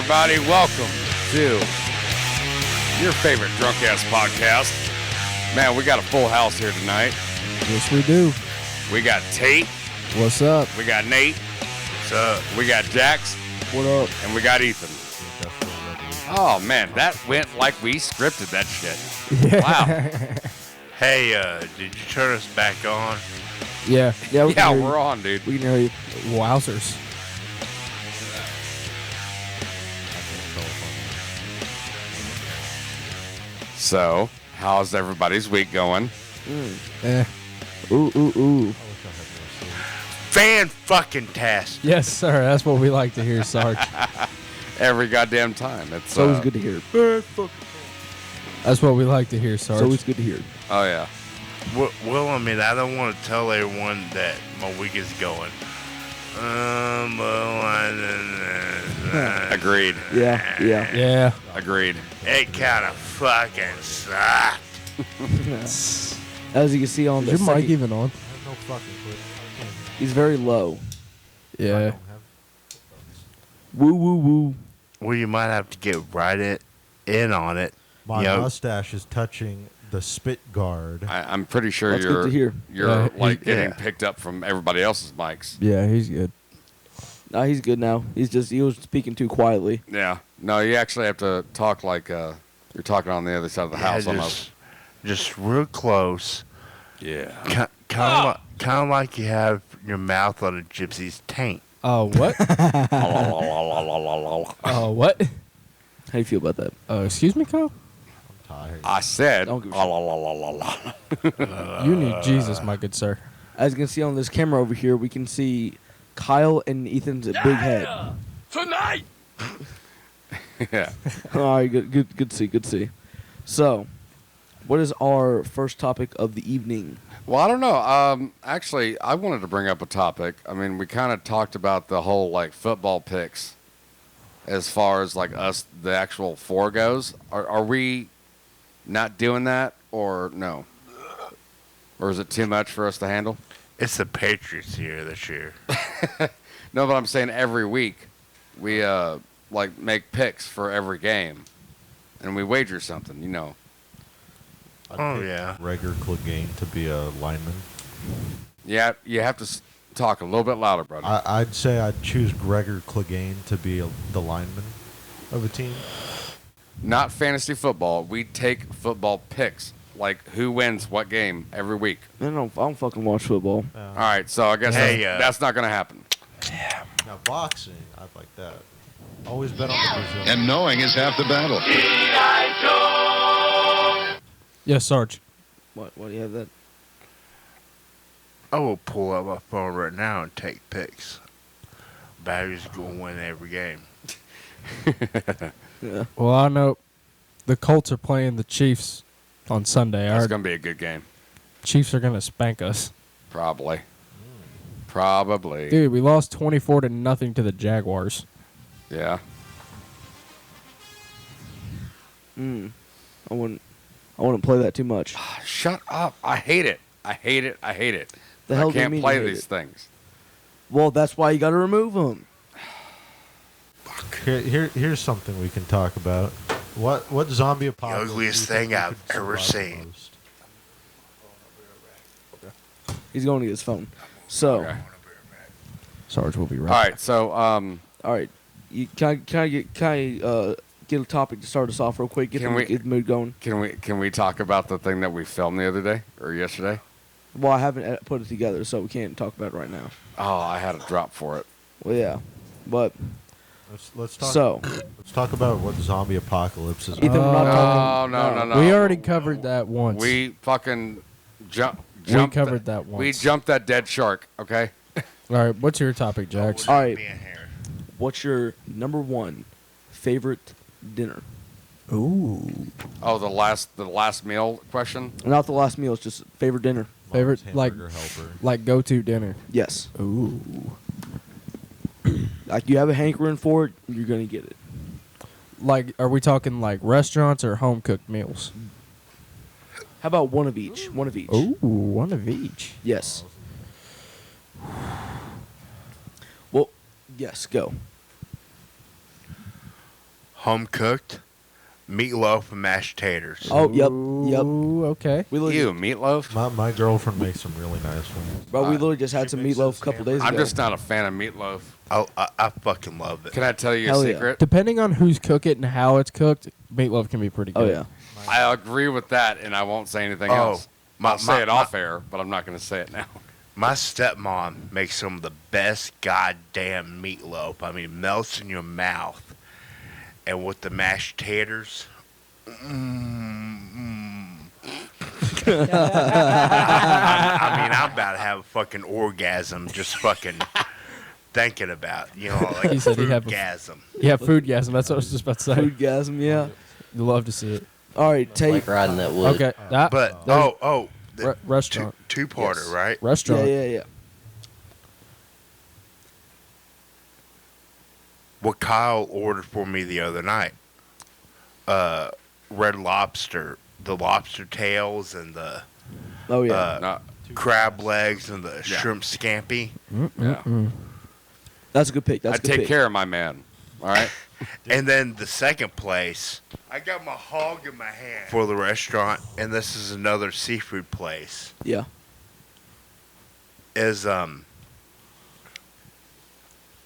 everybody. Welcome to your favorite drunk-ass podcast. Man, we got a full house here tonight. Yes, we do. We got Tate. What's up? We got Nate. What's up? We got Jax. What up? And we got Ethan. Oh, man, that went like we scripted that shit. Yeah. Wow. Hey, did you turn us back on? Yeah. Yeah, we're on, dude. We can hear you. Wowzers. So, how's everybody's week going? Ooh. Fan-fucking-tastic. Yes, sir. That's what we like to hear, Sarge. Every goddamn time. It's always good to hear. That's what we like to hear, Sarge. It's always good to hear. Oh, yeah. Well, I mean, I don't want to tell everyone that my week is going. Agreed. Yeah. Agreed. It kind of fucking sucked. As you can see on Is the your mic even on? No fucking clue. he's very low. Yeah. Woo. Well, you might have to get right in on it. My Yo. mustache is touching the spit guard. I'm pretty sure That's good to hear. you're Yeah, getting picked up from everybody else's mics. Yeah, he's good. Nah, he's good now. He was speaking too quietly. Yeah. No, you actually have to talk like you're talking on the other side of the house almost. Just real close. Yeah. Kind of like you have your mouth on a gypsy's taint. Oh, what? What? How do you feel about that? Excuse me, Kyle? I'm tired. I said. Don't give a You need Jesus, my good sir. As you can see on this camera over here, we can see Kyle and Ethan's big head. Tonight. Yeah. All right, good to see. So, what is our first topic of the evening? Well, I don't know. Actually, I wanted to bring up a topic. I mean, we kind of talked about the whole like football picks, as far as like us, the actual four goes. Are we not doing that, or no? Or is it too much for us to handle? It's the Patriots here this year. No, but I'm saying every week we like make picks for every game, and we wager something. You know. I'd pick yeah. Gregor Clegane to be a lineman. Yeah, you have to talk a little bit louder, brother. I'd say I'd choose Gregor Clegane to be the lineman of a team. Not fantasy football. We take football picks, like who wins what game every week. I don't fucking watch football. All right, so I guess that's not going to happen. Now boxing, I'd like that. Always bet on the Brazilian. And knowing is half the battle. Yes, Sarge. What do you have that? I will pull up my phone right now and take picks. Battery's going to win every game. Yeah. Well, I know the Colts are playing the Chiefs on Sunday. It's Our going to be a good game. Chiefs are going to spank us. Probably. Dude, we lost 24-0 to the Jaguars. Yeah. I wouldn't play that too much. Shut up. I hate it. I hate it. The hell I do you can't mean play you hate these it? things. Well, that's why you got to remove them. Here's something we can talk about. What zombie apocalypse? ugliest do you think thing we I've could ever survive seen. most? He's going to get his phone. So, Okay. Sarge will be right All back. right, so all right, can I get a topic to start us off real quick? Get the mood going. can we talk about the thing that we filmed the other day or yesterday? Well, I haven't put it together, so we can't talk about it right now. Oh, I had a drop for it. Well, yeah, but Let's talk. so Let's talk about what zombie apocalypse is. Ethan, we're not talking. No. We already covered that once. We fucking jumped. covered that once. We jumped that dead shark. Okay. All right, what's your topic, Jax? All right, what's your number one favorite dinner? Ooh. Oh, the last meal question. Not the last meal. It's just favorite dinner. Favorite, Mom's hamburger helper. like go-to dinner. Yes. Ooh. Like you have a hankering for it, you're gonna get it. Like, are we talking like restaurants or home-cooked meals? How about one of each? One of each. Ooh, one of each. Yes. Well, yes. Go. home cooked, meatloaf and mashed taters. Oh, yep. Ooh, okay. We literally, Ew, meatloaf. My girlfriend makes some really nice ones. bro, we literally just had She some makes meatloaf this a couple days hamburger. ago. I'm just not a fan of meatloaf. I fucking love it. Can I tell you Hell a yeah. secret? Depending on who's cooking it and how it's cooked, meatloaf can be pretty Oh, good. yeah. I agree with that, and I won't say anything Oh, else. I'll say it my- off air, but I'm not going to say it now. My stepmom makes some of the best goddamn meatloaf. I mean, melts in your mouth. And with the mashed taters. I mean, I'm about to have a fucking orgasm just fucking thinking about, like He a said he'd have a- foodgasm. Yeah, foodgasm. That's what I was just about to say. Foodgasm, yeah. You love to see it. All right, Tate. Like riding that wood. Okay. That, But, there's the restaurant. two-parter, Yes. right? Yeah, Restaurant. yeah. What Kyle ordered for me the other night. Red Lobster. The lobster tails and the Oh, yeah. No, crab legs and the Yeah. shrimp scampi. yeah. That's a good pick. That's I a good take pick. care of my man. All right. And then the second place, I got my hog in my hand for the restaurant, and this is another seafood place. Yeah. Is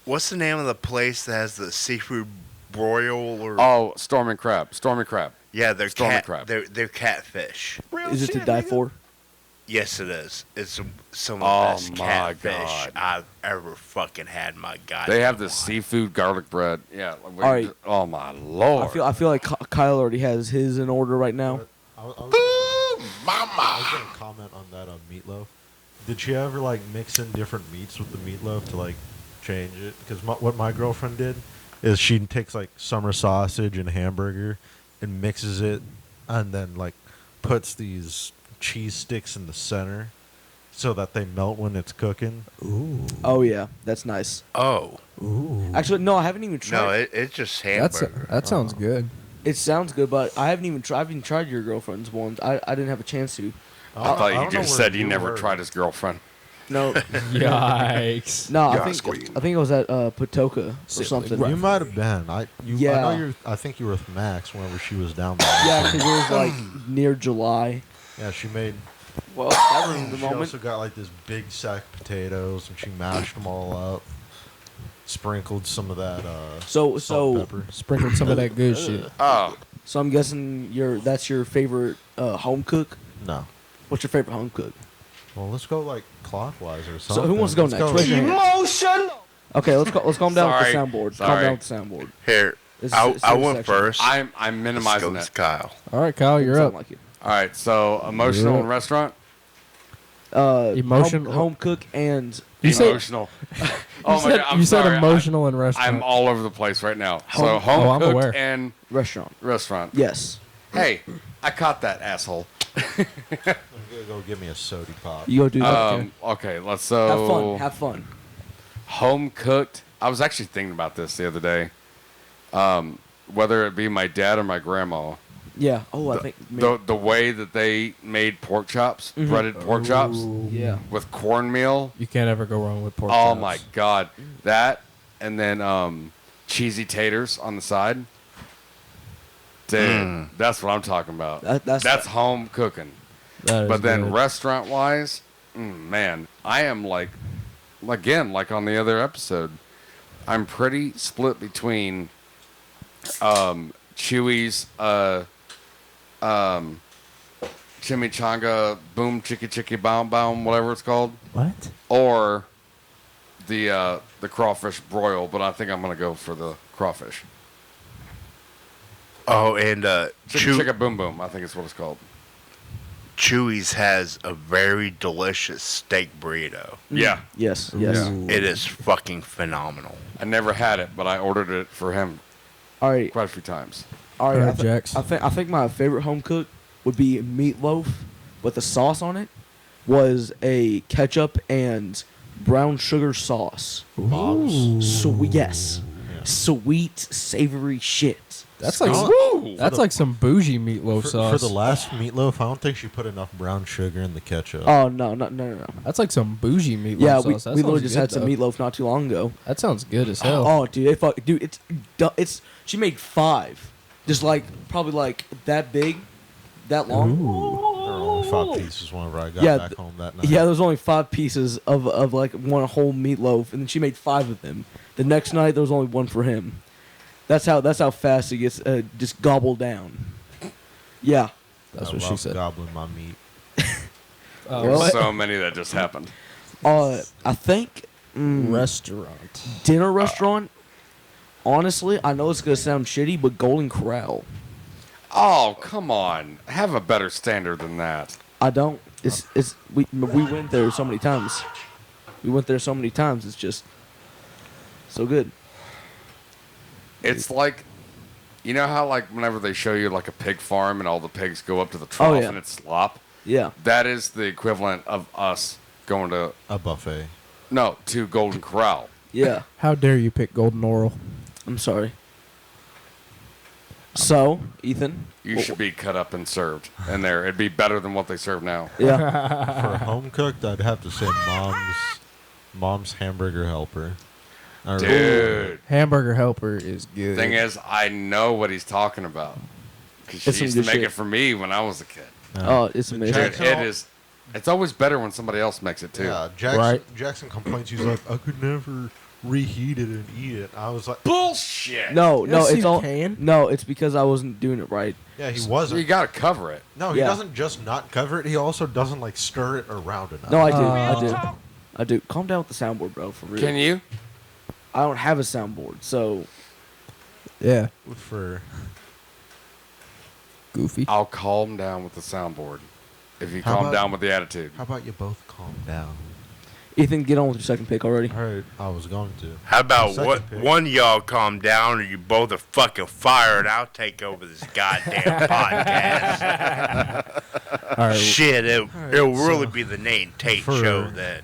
what's the name of the place that has the seafood broil or? Oh, Stormy Crab. Stormy Crab. yeah, they're Stormy crab. They're catfish. Is it to die for? Yes, it is. It's some Oh, of the best my catfish God. I've ever fucking had. In my God, They have the seafood garlic bread. Yeah. All right. Oh my lord. I feel like Kyle already has his in order right now. I was going to comment on that on meatloaf. Did she ever like mix in different meats with the meatloaf to like change it? Because what my girlfriend did is she takes like summer sausage and hamburger and mixes it, and then like puts these cheese sticks in the center so that they melt when it's cooking. Ooh. Oh, yeah. That's nice. Oh Ooh. Actually, no, I haven't even tried. no, it's just That's hamburger. that sounds good. It sounds good, but I haven't even tried your girlfriend's one. I didn't have a chance to. I thought you don't know just where said you never were. tried his girlfriend. No, Yikes. no, I Yes, think it was at Patoka or something. You might have been. I Yeah. know I think you were with Max whenever she was down there. Yeah, because it was like near July. Yeah, she made. Well, that ruined the She moment. also got like this big sack of potatoes, and she mashed them all up. Sprinkled some of that So salt and pepper. Sprinkled some of that good shit. Oh, So I'm guessing that's your favorite home cook. No. What's your favorite home cook? Well, let's go like clockwise or something. So who wants to go Let's next? Raise your hand. Okay, let's calm down with the Sorry. soundboard. Calm Sorry. down with the soundboard. Here, This is I a serious went section. first. I'm Let's minimizing go it. with Kyle. All right, Kyle, you're Doesn't up. sound like it. All right. So emotional Yeah. and restaurant. Emotion- home cook and You said- Emotional. Oh my god. I'm you said sorry. emotional and restaurant. I'm all over the place right now. So Home- home Oh, I'm cooked aware. and restaurant. restaurant. Yes. Hey, I caught that asshole. I'm gonna go get me a soda pop. You go do that. Okay, let's Have fun. Have fun. home cooked. I was actually thinking about this the other day. Whether it be my dad or my grandma, Yeah. Oh, I think. maybe- the way that they made pork chops, Mhm. breaded pork chops yeah. with cornmeal. You can't ever go wrong with pork Oh chops. my god, that and then cheesy taters on the side. Dude, that's what I'm talking about. That's home cooking. That is But then good. restaurant wise, man, I am like on the other episode, I'm pretty split between Chewy's chimichanga boom chicky chicky boom boom whatever it's called, What? or the crawfish broil. But I think I'm gonna go for the crawfish. Oh, and Chicka boom boom, I think it's what it's called. Chewy's has a very delicious steak burrito. Yeah, Yes. Yes. Yeah. It is fucking phenomenal. I never had it, but I ordered it for him All right. quite a few times. All right. Alright, Jax. I think my favorite home cook would be meatloaf with the sauce on it. Was a ketchup and brown sugar sauce. Bob's. Sweet, yes. Yeah. Sweet, savory shit. That's like Scone- Ooh. That's like some bougie meatloaf For sauce. the last meatloaf, I don't think she put enough brown sugar in the ketchup. Oh no. That's like some bougie meatloaf Yeah, sauce. we That literally sounds just good, had some though. meatloaf not too long ago. That sounds good as hell. Oh, dude, it's. She made 5, just like probably like that big, that long. There were only 5 pieces whenever I got Yeah, back home that night. Yeah, there was only 5 pieces of like one whole meatloaf, and then she made 5 of them. The next night there was only 1 for him. That's how fast it gets just gobbled down. Yeah. That's I what she love said. gobbling my meat. There's so many that just happened. I think Restaurant. dinner restaurant. Honestly, I know it's gonna sound shitty, but Golden Corral. Oh, come on. Have a better standard than that. I don't. We went there so many times. It's just so good. It's like, you know how like whenever they show you like a pig farm and all the pigs go up to the trough yeah. and it's slop? Yeah. That is the equivalent of us going to, A buffet. to Golden Corral. Yeah. How dare you pick Golden Oral? I'm sorry. So, Ethan. You should be cut up and served in there. It'd be better than what they serve now. Yeah. For home cooked, I'd have to say mom's hamburger helper. I really- Dude. Hamburger Helper is good. Thing is, I know what he's talking about. Because It's she some used to good make shit. it for me when I was a kid. Oh, it's amazing. Dude, it is. It's always better when somebody else makes it too. Yeah, Jackson, Right. Jackson complains. He's like, I could never reheat it and eat it. I was like, Bullshit. No, Yes, it's you all. can. No, it's because I wasn't doing it right. yeah, he So you wasn't. got to cover it. No, he Yeah. doesn't just not cover it. He also doesn't like stir it around enough. No, I do. Calm down with the soundboard, bro. For real. Can you? I don't have a soundboard, so Yeah. For Goofy. I'll calm down with the soundboard. If you How calm about- down with the attitude. how about you both calm down? Ethan, get on with your second pick already. All right, I was going to. How about Second what pick. one of y'all calm down or you both are fucking fired? I'll take over this goddamn podcast. All right. Shit, it'll so really be the Nate and Tate for- show then.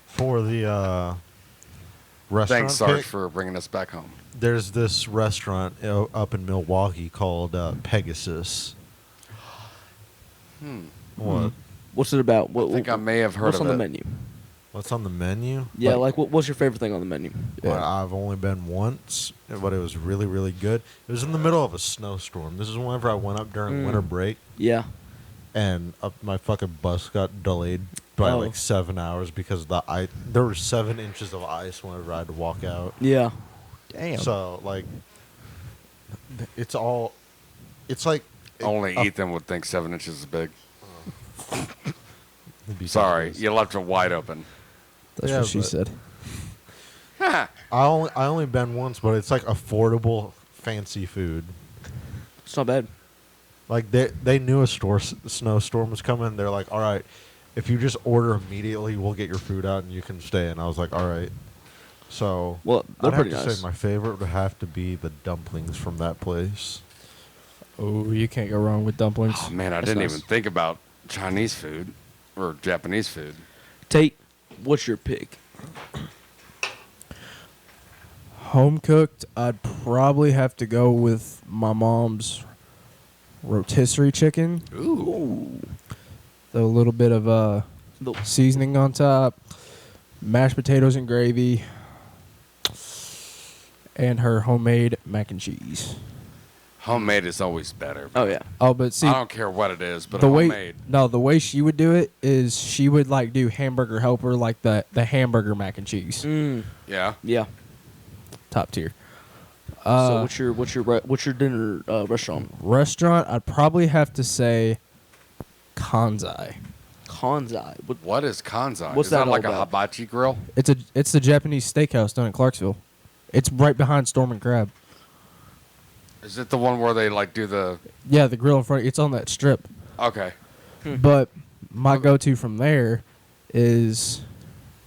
For the restaurant Thanks, Sarge, pick, for bringing us back home. there's this restaurant up in Milwaukee called Pegasus. What? What's it about? I think I may have heard what's of on the it. menu? What's on the menu? Yeah, like what's your favorite thing on the menu? Well, I've only been once, but it was really, really good. It was in the middle of a snowstorm. This is whenever I went up during winter break, Yeah. and my fucking bus got delayed by Oh. like 7 hours because the ice. There were 7 inches of ice whenever I had to walk out. Yeah. Damn. So like, it's all. It's like Only a- Ethan would think 7 inches is big. it'd be Sorry, something. you left it wide open. That's Yeah, what she but- said. I only been once, but it's like affordable, fancy food. It's not bad. Like they knew a snowstorm was coming. They're like, all right, if you just order immediately, we'll get your food out and you can stay. And I was like, all right. So Well, they're I'd have pretty to nice. say my favorite would have to be the dumplings from that place. Oh, you can't go wrong with dumplings. Oh, man, I That's didn't nice. even think about Chinese food or Japanese food. Tate, what's your pick? Home cooked, I'd probably have to go with my mom's rotisserie chicken. Ooh. A little bit of The- seasoning on top, mashed potatoes and gravy, and her homemade mac and cheese. Homemade is always better. Oh yeah. Oh, but see, I don't care what it is, but the way homemade. the way she would do it is she would like do hamburger helper, like the hamburger mac and cheese, Yeah. Yeah. top tier. So what's your dinner restaurant? Restaurant, I'd probably have to say Kanzai. Kanzai. What is kanzai? What's is that that like all a about? hibachi grill? It's the Japanese steakhouse down in Clarksville. It's right behind Storm and Crab. Is it the one where they like do the? Yeah, the grill in front. It's on that strip. Okay. But my go-to from there is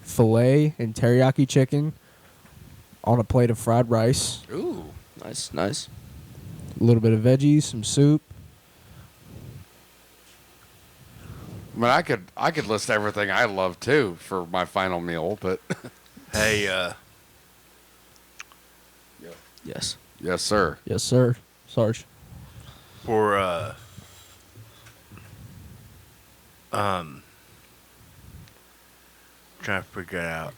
filet and teriyaki chicken on a plate of fried rice, Ooh. Nice, nice. a little bit of veggies, some soup. I mean, I could list everything I love too for my final meal, but Hey, Yes. yes, sir. Yes, sir. Sarge. For trying to figure out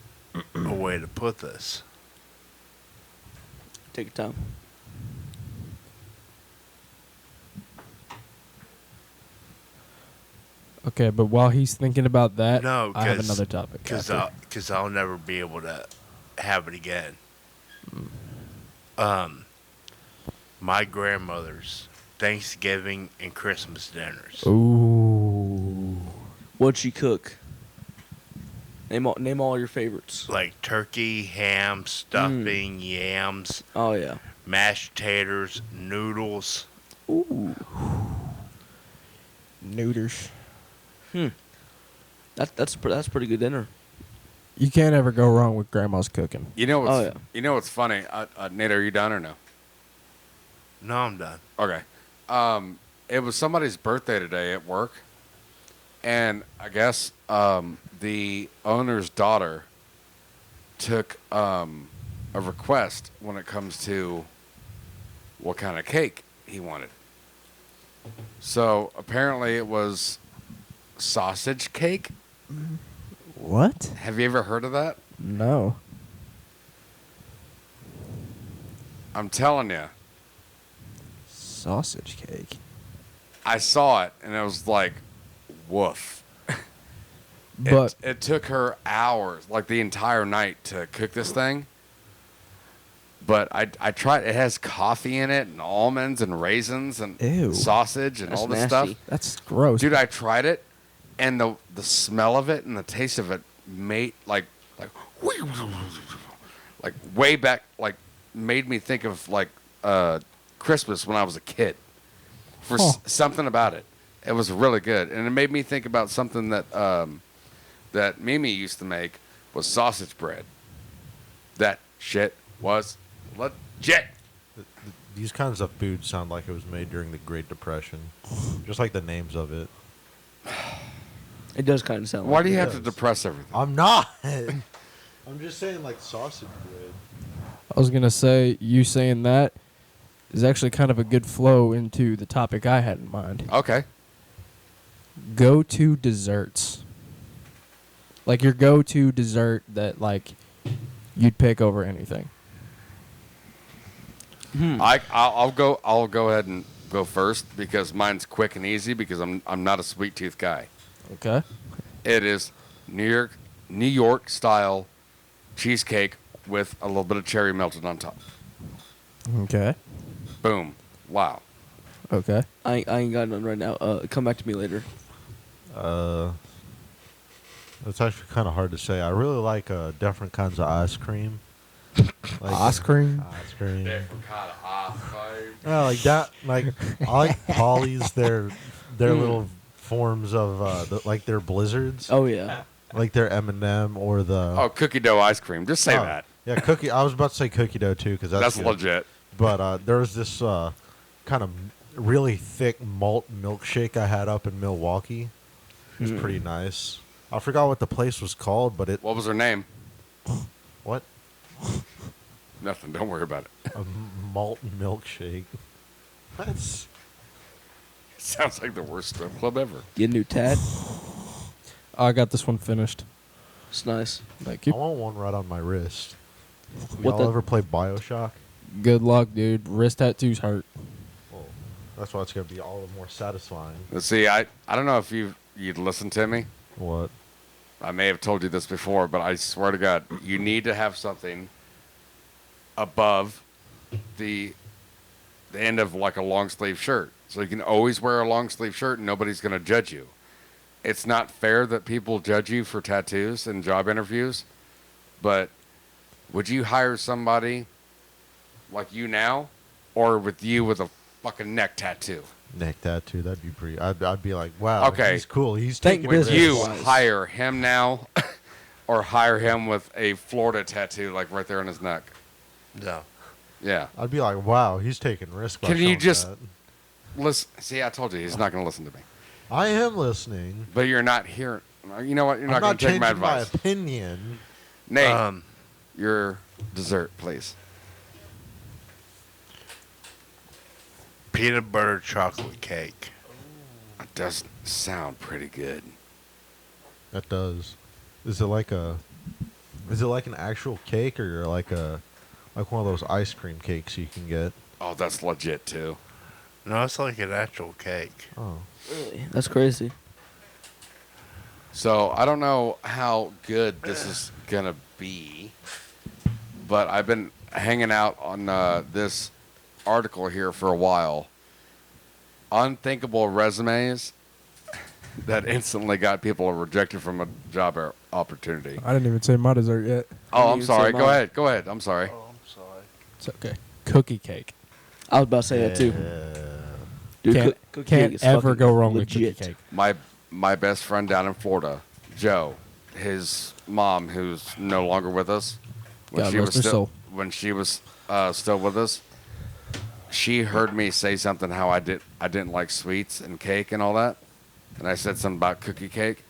a way to put this. Take your time. Okay, but while he's thinking about that, No, I have another topic. Because after. I'll never be able to have it again. My grandmother's Thanksgiving and Christmas dinners. Ooh. What'd she cook? Name all your favorites. Like turkey, ham, stuffing, yams, Oh yeah. mashed taters, noodles. Ooh. Neuters. That's pretty good dinner. You can't ever go wrong with grandma's cooking. You know what's Oh, yeah. you know what's funny? Nate, are you done or no? No, I'm done. Okay. It was somebody's birthday today at work, and I guess the owner's daughter took a request when it comes to what kind of cake he wanted. So apparently it was sausage cake. What? Have you ever heard of that? No. I'm telling you. Sausage cake. I saw it and it was like, woof. But it took her hours, like the entire night, to cook this thing. But I tried. It has coffee in it and almonds and raisins and Ew. sausage and That's all this nasty. stuff. that's gross. Dude, I tried it, and the smell of it and the taste of it made like way back, like made me think of like Christmas when I was a kid. For something about it, it was really good, and it made me think about something that that Mimi used to make was sausage bread. That shit was legit. These kinds of food sound like it was made during the Great Depression. Just like the names of it. It does kind of sound. Why like do you it. have to depress everything? I'm not. I'm just saying like sausage bread. I was gonna say you saying that is actually kind of a good flow into the topic I had in mind. Okay. Go-to desserts. Like your go-to dessert that like you'd pick over anything. I'll go ahead and go first because mine's quick and easy because I'm not a sweet tooth guy. Okay. It is New York style cheesecake with a little bit of cherry melted on top. Okay. Boom. Wow. Okay. I ain't got none right now. Come back to me later. It's actually kind of hard to say. I really like different kinds of ice cream. Like, Ice cream? Ice cream. Different kind of ice cream. Yeah, like that. Like I like Polly's. Their little forms of like their blizzards. Oh yeah. Like their M&M or the. Oh, cookie dough ice cream. Just say that. Yeah, cookie. I was about to say cookie dough too because That's good. legit. But there was this kind of really thick malt milkshake I had up in Milwaukee. It was pretty nice. I forgot what the place was called, but it. What was her name? What? Nothing. Don't worry about it. A malt milkshake. That's. Sounds like the worst strip club ever. Get a new tat. I got this one finished. It's nice. Thank I you. want one right on my wrist. What Y'all the- ever play BioShock? Good luck, dude. Wrist tattoos hurt. Well, that's why it's gonna be all the more satisfying. Let's see. I don't know if you'd listen to me. What? I may have told you this before, but I swear to God, you need to have something above the end of like a long sleeve shirt. So you can always wear a long sleeve shirt and nobody's going to judge you. It's not fair that people judge you for tattoos in job interviews, but would you hire somebody like you now or with you with a fucking neck tattoo? Neck tattoo? That'd be pretty. I'd be like, wow. Okay. He's cool. He's Thank taking Would business you wise. hire him now or hire him with a Florida tattoo like right there on his neck? No. Yeah. I'd be like, wow. He's taking risk. by Can you showing just- that. Listen, see, I told you he's not going to listen to me. I am listening. But you're not hearing. You know what? You're I'm not going not to take my changing my advice. opinion. Nate, your dessert, please. Peanut butter chocolate cake. It does sound pretty good. That does. Is it like a? Is it like an actual cake or like one of those ice cream cakes you can get? Oh, that's legit too. No, it's like an actual cake. Oh, Really? That's crazy. So I don't know how good this is gonna be, but I've been hanging out on this article here for a while. Unthinkable resumes that instantly got people rejected from a job opportunity. I didn't even say my dessert yet. Oh, I'm even sorry. say Go mine. ahead. Go ahead. I'm sorry. Oh, I'm sorry. It's okay. Cookie cake. I was about to say that too. Dude, Can't, cookie can't cake is ever fucking go wrong legit. with cookie cake. My best friend down in Florida, Joe, his mom, who's no longer with us, God rest her soul. when she was still with us, she heard me say something how I didn't like sweets and cake and all that, and I said something about cookie cake.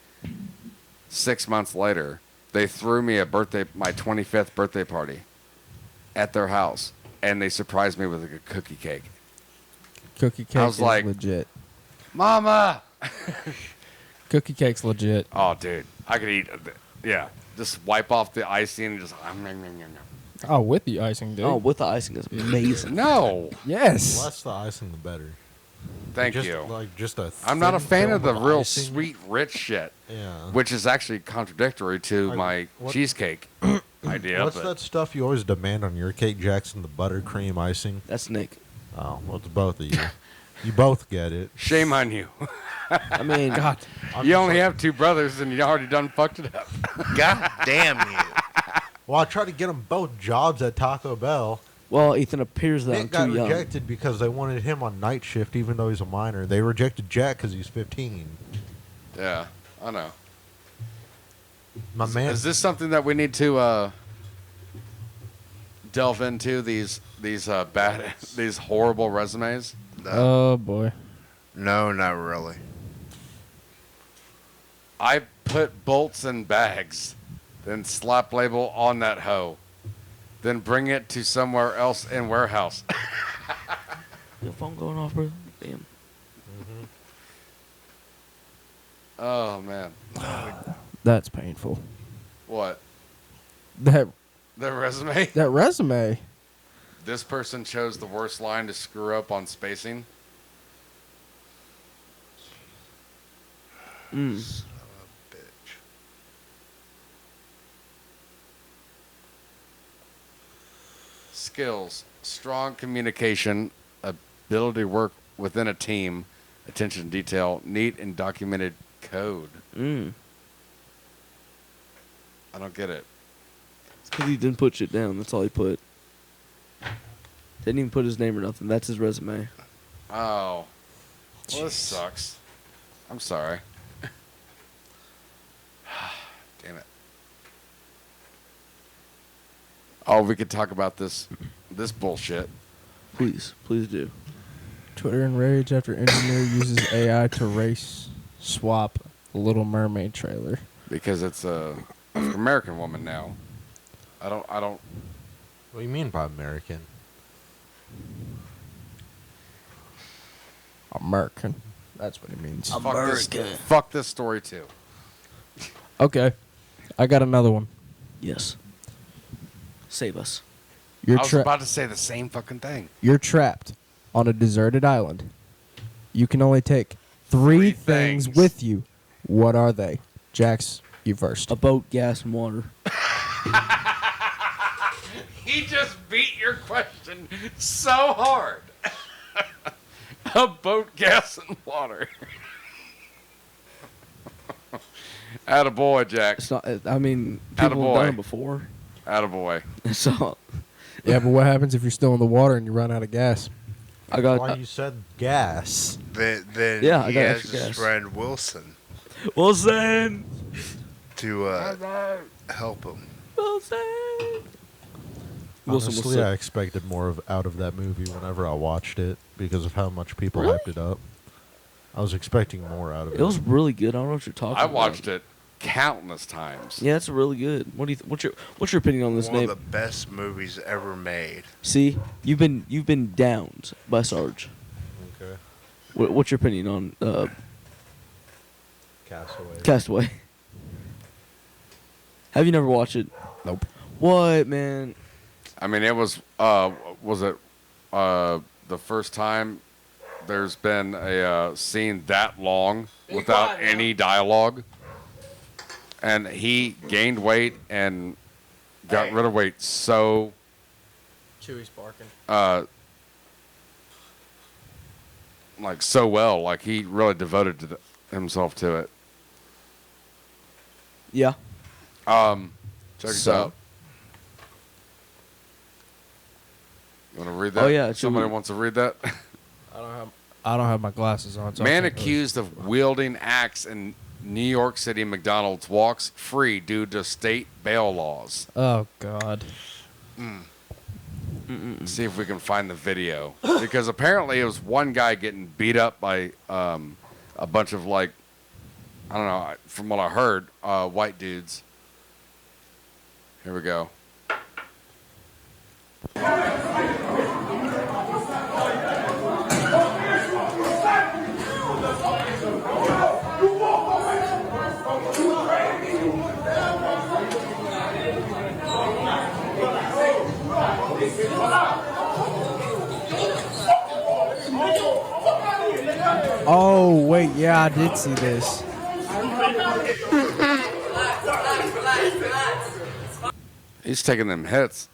6 months later, they threw me my 25th birthday party at their house, and they surprised me with a cookie cake. Cookie cake I was is like- legit. Mama! Cookie cake's legit. Oh, dude, I could eat. Yeah, just wipe off the icing and just. Oh, with the icing, dude. Oh, with the icing is amazing. No, yes. less the icing, the better. thank Just, you. Like just a. I'm not a thin fan film of the real icing. sweet, rich shit, Yeah. which is actually contradictory to Like, my what- cheesecake idea. What's but that stuff you always demand on your cake, Jackson? The buttercream icing. That's Nick. Oh, well, it's both of you. You both get it. Shame on you. I mean, God. You only have two brothers, and you already done fucked it up. God damn you. Well, I tried to get them both jobs at Taco Bell. well, Ethan appears that I'm Nick got too young. rejected because they wanted him on night shift, even though he's a minor. They rejected Jack because he's 15. Yeah, I know. My man. Is this something that we need to delve into? These bad, these horrible resumes. No, Oh, boy. no, not really. I put bolts in bags, then slap label on that hoe, then bring it to somewhere else in warehouse. Your phone going off, bro? Damn. Oh man, That's painful. what? That The resume? that resume. This person chose the worst line to screw up on spacing. Mm. Bitch. Skills: strong communication, ability to work within a team, attention to detail, neat and documented code. Mm. I don't get it. It's because he didn't put shit down. That's all he put. Didn't even put his name or nothing. That's his resume. Oh, well, this Jeez. sucks. I'm sorry. Damn it. Oh, we could talk about this bullshit. Please, please do. Twitter enraged after engineer uses AI to race swap Little Mermaid trailer. Because it's a American woman now. I don't. What do you mean by American? American. That's what it means. Fuck this story too. Okay. I got another one. Yes. Save us. You're I was tra- about to say the same fucking thing. You're trapped on a deserted island. You can only take three things things. with you. What are they? Jax, you first. A boat, gas, and water. He just beat your question so hard. A boat, gas, and water. Attaboy, Jack. It's not. I mean, people have done Attaboy. it before. Attaboy. So Yeah, but what happens if you're still in the water and you run out of gas? I got. Why you said gas? Then Yeah, I he got has extra his gas. friend Wilson Wilson. to help him. Wilson. Wilson was Honestly, sick. I expected more out of that movie whenever I watched it because of how much people hyped it up. I was expecting more out of it. It was really good. I don't know what you're talking I about. watched it countless times. Yeah, it's really good. What do you? What's your opinion on this One name? of the best movies ever made. See, you've been downed by Sarge. Okay. What's your opinion on Castaway. Castaway? Have you never watched it? Nope. What, man? I mean, it was it the first time there's been a scene that long without any dialogue, and he gained weight and got rid of weight so Chewy's barking. like so well, like he really devoted to himself to it. Yeah. Check this So- out. You want to read that? Oh, yeah, should Somebody we- wants to read that. I don't have my glasses on. So I Man can't really- accused of wielding axe in New York City McDonald's walks free due to state bail laws. Oh God. See if we can find the video, because apparently it was one guy getting beat up by a bunch of, like, I don't know, from what I heard, white dudes. Here we go. Oh wait, yeah, I did see this. He's taking them hits.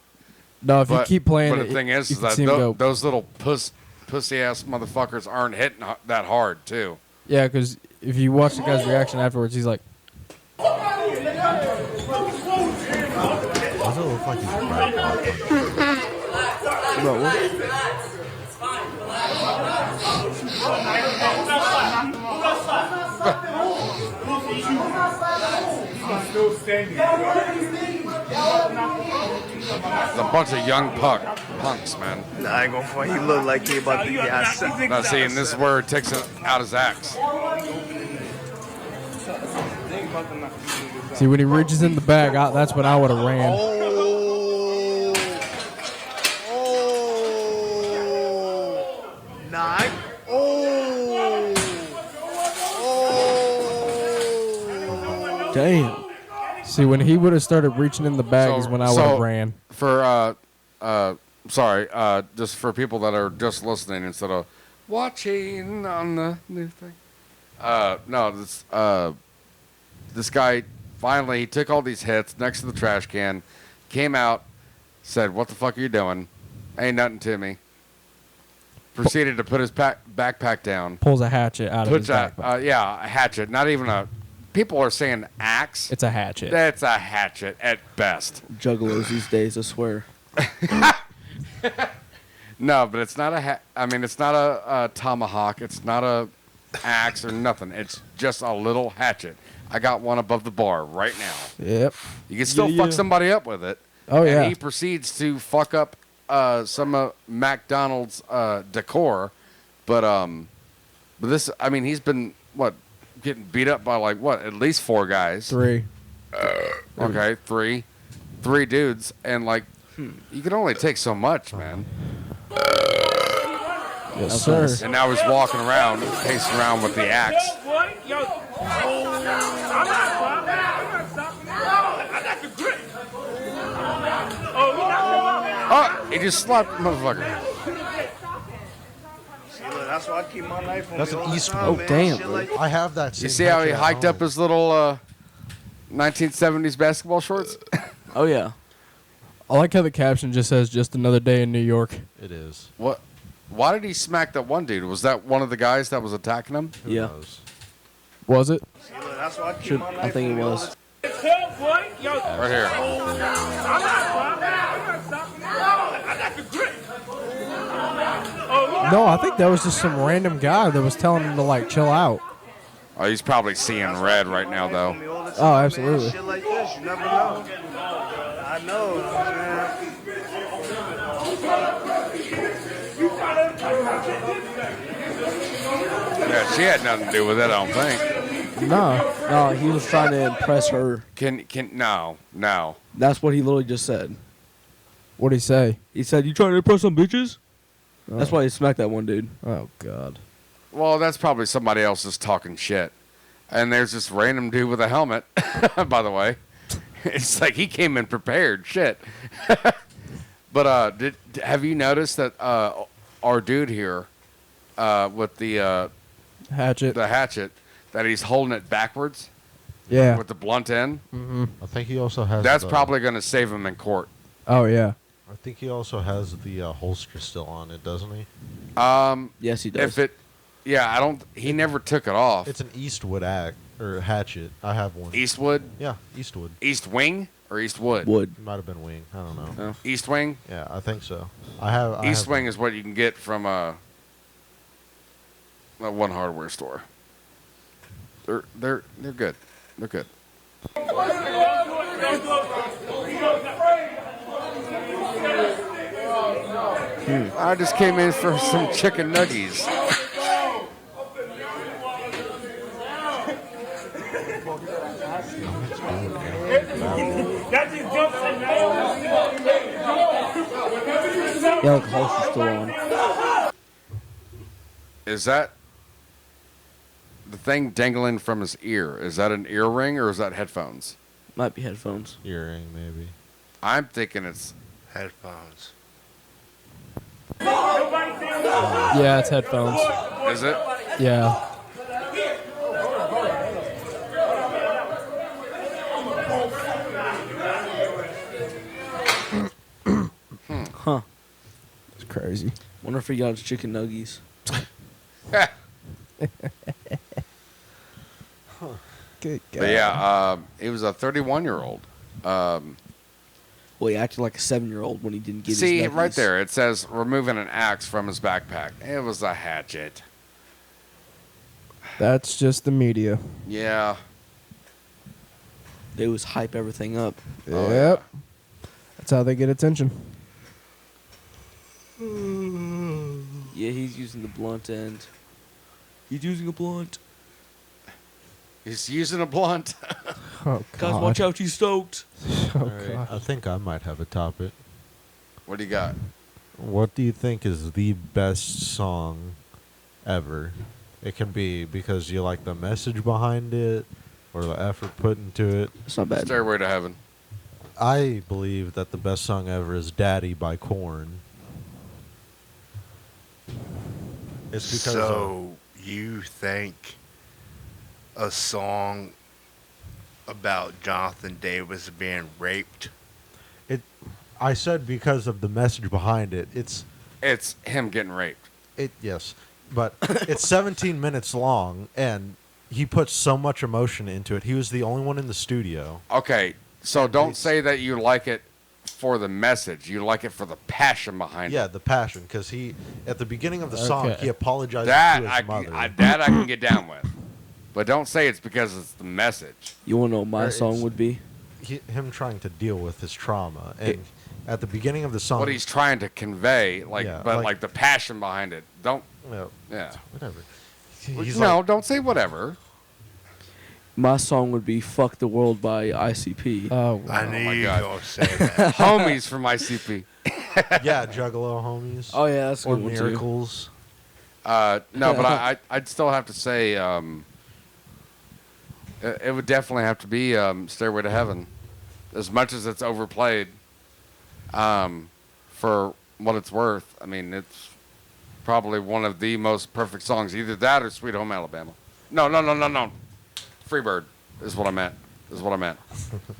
No, if you keep playing but it, the thing is you can that see him go. those little pussy ass motherfuckers aren't hitting that hard too. Yeah, because if you watch the guy's reaction afterwards, he's like, Doesn't it look like he's cracked? Bro, what? It's a bunch of young punks, man. Nah, I ain't gonna front. He look like he about to get outside. Now, see, and this is where it takes out his axe. see, when he reaches in the bag, that's when I would have ran. Oh, oh, nine. Oh, oh. Damn. See, when he would have started reaching in the bag is when I would have ran. For just for people that are just listening instead of watching on the new thing. This guy finally he took all these hits next to the trash can, came out, said, "What the fuck are you doing? Ain't nothing to me." Proceeded to put his backpack down. Pulls a hatchet out of his backpack. A hatchet. Not even a. People are saying axe. It's a hatchet. That's a hatchet at best. Juggalos these days, I swear. No, but it's not a. I mean, it's not a tomahawk. It's not a axe or nothing. It's just a little hatchet. I got one above the bar right now. Yep. You can still Yeah. fuck somebody up with it. Oh, and yeah. he proceeds to fuck up some of McDonald's decor, but this. I mean, he's been getting beat up by at least 4 guys. 3. Okay, three dudes, and you can only take so much, man. Yes, sir. And now he's walking around, pacing around with the axe. Oh, he just slapped the motherfucker. See, look, that's why I keep my knife on That's me an all the East time, Oh, man. damn, Shit bro. like I have that. You same see how he hatchet at hiked up home. his little 1970s basketball shorts? Oh, yeah. I like how the caption just says, "Just another day in New York." It is. What? Why did he smack that one dude? Was that one of the guys that was attacking him? Who Yeah. knows? Was it? See, look, that's why I keep Should, my I knife think on it me all was. the Right here. No, I think that was just some random guy that was telling him to chill out. Oh, he's probably seeing red right now, though. on me all the time, Oh, man. absolutely. Shit like this, you never know. I know, man. Yeah, she had nothing to do with it, I don't think. No. No, he was trying to impress her. No. That's what he literally just said. What'd he say? He said, "You trying to impress some bitches?" That's why he smacked that one dude. Oh God. Well, that's probably somebody else just talking shit. And there's this random dude with a helmet, by the way. It's like he came in prepared. Shit. But have you noticed that our dude here with the Hatchet. hatchet, that he's holding it backwards Yeah. with the blunt end? Mm-hmm. I think he also has. That's probably going to save him in court. Oh yeah. I think he also has the holster still on it, doesn't he? Yes, he does. If it, yeah, I don't. He never took it off. It's an Eastwood hatchet. I have one. Eastwood, Yeah, Eastwood. East Wing, or Eastwood? Wood. It might have been Wing. I don't know. No. East Wing. Yeah, I think so. I have. East Wing is what you can get from one hardware store. They're good. They're good. I just came in for some chicken nuggies. That just jumps in now. Yeah, the holster's still on. Is that the thing dangling from his ear? Is that an earring or is that headphones? Might be headphones. Earring, maybe. I'm thinking it's. Headphones. Yeah, it's headphones. Is it? Yeah. Huh. It's crazy. Wonder if he got his chicken nuggies. Good God. But yeah, he was a 31-year-old. Well, he acted like a 7-year-old when he didn't get See, his nuggies. right there, it says removing an axe from his backpack. It was a hatchet. That's just the media. Yeah. They was hype everything up. Oh, Yep. That's how they get attention. Yeah, he's using the blunt end. He's using a blunt. He's using a blunt. Oh God. Guys, watch out, he's stoked. Oh All right, God. I think I might have a topic. What do you got? What do you think is the best song ever? It can be because you like the message behind it or the effort put into it. It's not bad. Stairway to Heaven. I believe that the best song ever is Daddy by Korn. It's because So you think a song about Jonathan Davis being raped? I said because of the message behind it. It's him getting raped. yes, but it's 17 minutes long and he puts so much emotion into it. He was the only one in the studio. Okay, so don't It's- say that you like it for the message. You like it for the passion behind Yeah, it. the passion, because he at the beginning of the song Okay. he apologized That to I, his mother. that I can get down with. But don't say it's because it's the message. You want to know what my Or song it's- would be? Him trying to deal with his trauma, and at the beginning of the song, What he's trying to convey, Yeah, but like- like the passion behind it. Don't, well, yeah. whatever. He's No, like, don't say whatever. My song would be "Fuck the World" by ICP. Oh. I Wow. knew my you were God. going to say that. Homies from ICP. yeah, Juggalo homies. Oh yeah, that's a or good one too. miracles. No, but I'd still have to say it would definitely have to be Stairway to Heaven. As much as it's overplayed, for what it's worth, I mean, it's probably one of the most perfect songs. Either that or Sweet Home Alabama. No. Freebird is what I meant.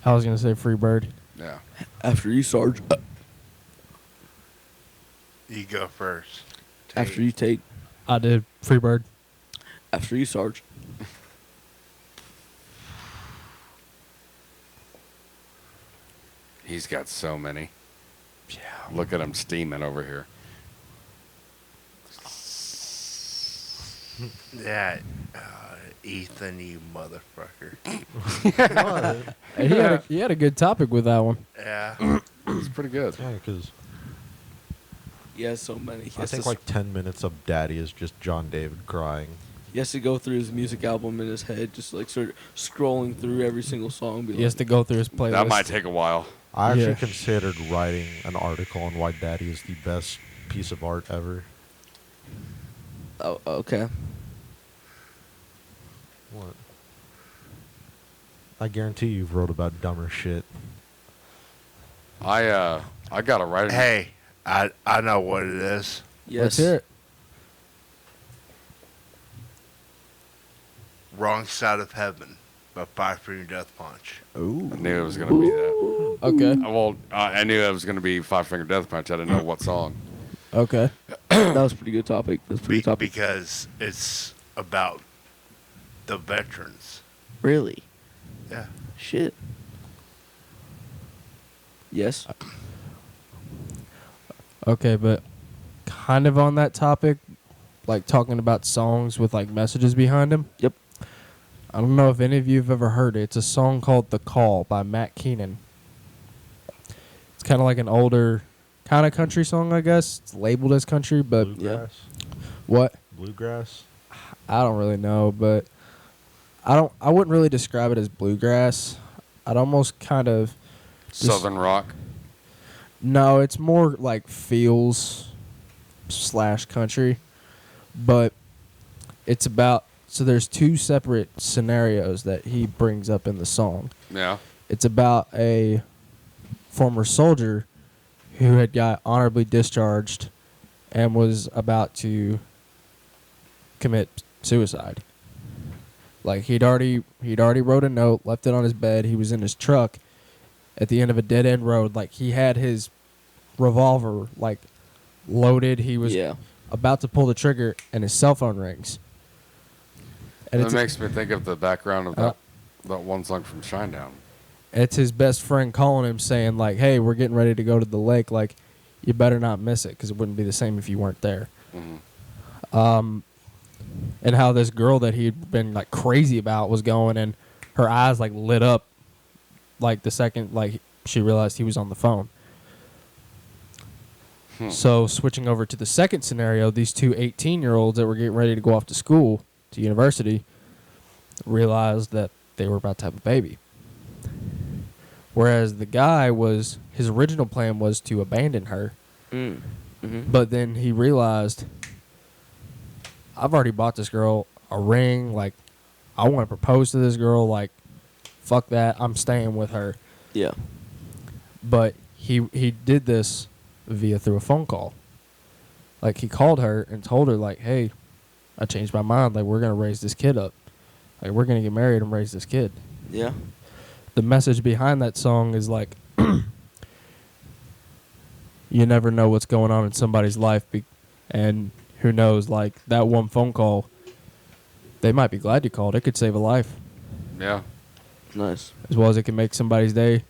I was gonna say Freebird. Yeah. After you, Sarge. You go first. After you, Tate. I did Freebird. After you, Sarge. He's got so many. Yeah. Look at him steaming over here. That Ethan, you motherfucker. And he had a good topic with that one. Yeah. It's pretty good. Yeah, because He has so many. He I has, think to, like 10 minutes of Daddy is just John David crying. he has to go through his music album in his head, just like sort scrolling through every single song. Be He has like, to go through his playlist. That might take a while. I actually Yeah. considered writing an article on why Daddy is the best piece of art ever. Oh, okay. What? I guarantee you've wrote about dumber shit. I got to write it. Hey, I know what it is. Yes. Let's hear it. Wrong Side of Heaven by Five Finger Death Punch. Ooh. I knew it was going to be that. Okay. Well, I knew it was going to be Five Finger Death Punch. I didn't know what song. Okay. That was a pretty good topic. That's a pretty good topic. Because it's about the veterans. Really? Yeah. Shit. Yes. Okay, but kind of on that topic, like talking about songs with like messages behind them. Yep. I don't know if any of you have ever heard it. It's a song called "The Call" by Matt Keenan. It's kind of like an older, kind of country song, I guess. It's labeled as country, but Bluegrass? what? Bluegrass? I don't really know, but I wouldn't really describe it as bluegrass. I'd almost kind of Southern Rock. No, it's more like feels / country, but it's about, so there's two separate scenarios that he brings up in the song. Yeah. It's about a former soldier who had got honorably discharged and was about to commit suicide. Like he'd already wrote a note, left it on his bed. He was in his truck at the end of a dead end road. Like he had his revolver like loaded. He was about to pull the trigger, and his cell phone rings. And That makes me think of the background of that one song from Shinedown. It's his best friend calling him saying like, "Hey, we're getting ready to go to the lake. Like, you better not miss it because it wouldn't be the same if you weren't there." Mm-hmm. And how this girl that he'd been like crazy about was going, and her eyes like lit up like the second like she realized he was on the phone. So switching over to the second scenario, these two 18-year-olds that were getting ready to go off to school, to university, realized that they were about to have a baby. Whereas the guy his original plan was to abandon her. Mm-hmm. But then he realized, I've already bought this girl a ring. Like, I want to propose to this girl. Like, fuck that. I'm staying with her. Yeah. But he did this through a phone call. Like, he called her and told her, like, hey, I changed my mind. Like, we're going to raise this kid up. Like, we're going to get married and raise this kid. Yeah. The message behind that song is, like, you never know what's going on in somebody's life. And who knows, like, that one phone call, they might be glad you called. It could save a life. Yeah. Nice. As well as it can make somebody's day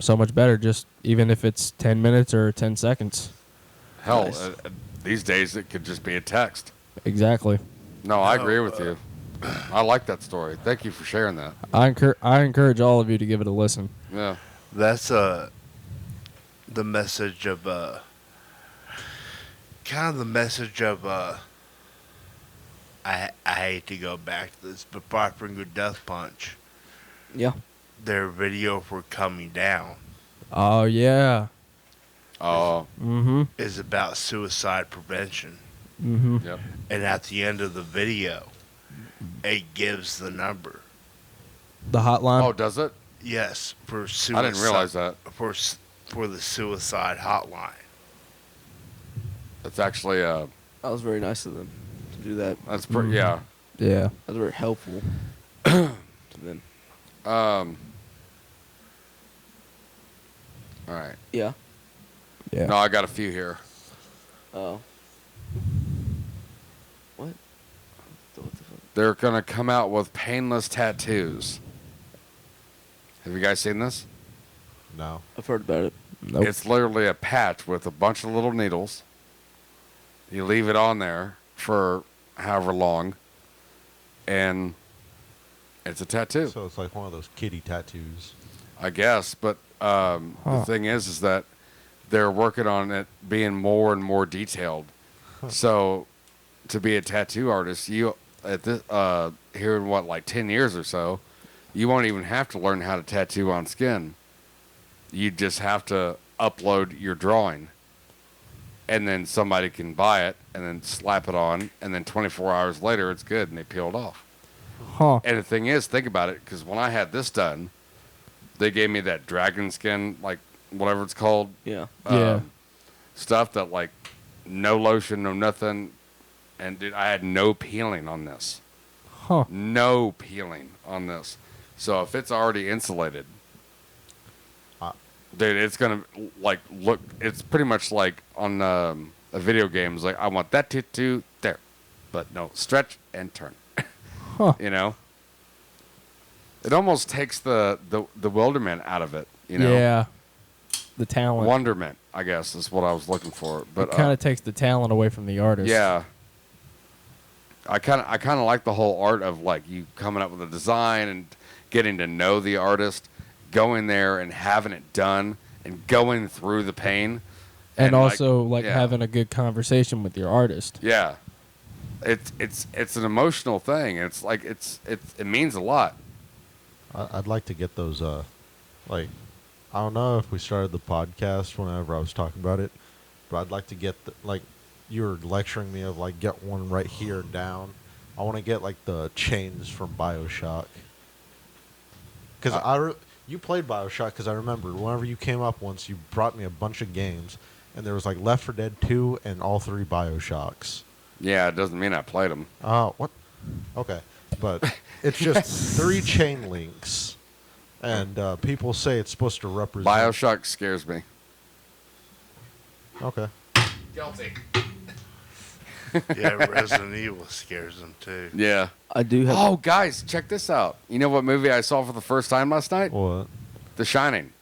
so much better, just even if it's 10 minutes or 10 seconds. Hell, Nice. These days it could just be a text. Exactly. No, I agree with you. I like that story. Thank you for sharing that. I encourage all of you to give it a listen. Yeah. That's the message of kind of the message of I hate to go back to this, but Five Finger Death Punch, Yeah. their video for Coming Down Oh, yeah. Oh, Mm-hmm. is about suicide prevention. Mm-hmm. yep. And at the end of the video, it gives the number. The hotline. Oh, does it? Yes, for suicide. I didn't realize that. For the suicide hotline. It's actually That was very nice of them to do that. that's pretty. Yeah. Yeah. That was very helpful to them. All right. Yeah. Yeah. No, I got a few here. Oh. What? What the fuck? They're gonna come out with painless tattoos. Have you guys seen this? No. I've heard about it. Nope. It's literally a patch with a bunch of little needles. You leave it on there for however long, and it's a tattoo, So it's like one of those kitty tattoos. I guess. But the thing is that they're working on it being more and more detailed. So, to be a tattoo artist, you at this here in like 10 years or so, you won't even have to learn how to tattoo on skin. You just have to upload your drawing. and then somebody can buy it and then slap it on, and then 24 hours later it's good and they peel it off. Huh. And the thing is, think about it, because when I had this done, they gave me that dragon skin, like whatever it's called, Yeah. Yeah. stuff that like no lotion, no nothing, and dude, I had no peeling on this, Huh. no peeling on this. So if it's already insulated, dude, it's gonna like look. It's pretty much like on a video game. It's like I want that to there, but no, stretch and turn. Huh. You know, it almost takes the wonderment out of it. You know, Yeah. The talent. wonderment, I guess, is what I was looking for. But It kind of takes the talent away from the artist. yeah, I kind of like the whole art of like you coming up with a design and getting to know the artist, going there and having it done and going through the pain, And like, also like yeah. having a good conversation with your artist. Yeah, it's an emotional thing. It's like it means a lot. I'd like to get those, like, I don't know if we started the podcast whenever I was talking about it, but I'd like to get, like, you were lecturing me of, like, get one right here down. I want to get, like, the chains from BioShock. Because you played BioShock, because I remember whenever you came up once, you brought me a bunch of games, and there was, like, Left 4 Dead 2 and all 3 BioShocks. Yeah, it doesn't mean I played them. What? Okay. But it's just 3 chain links. And people say it's supposed to represent... BioShock scares me. Okay. Guilty. Yeah, Resident Evil scares them too. Yeah. I do have. Oh, guys, check this out. You know what movie I saw for the first time last night? What? The Shining.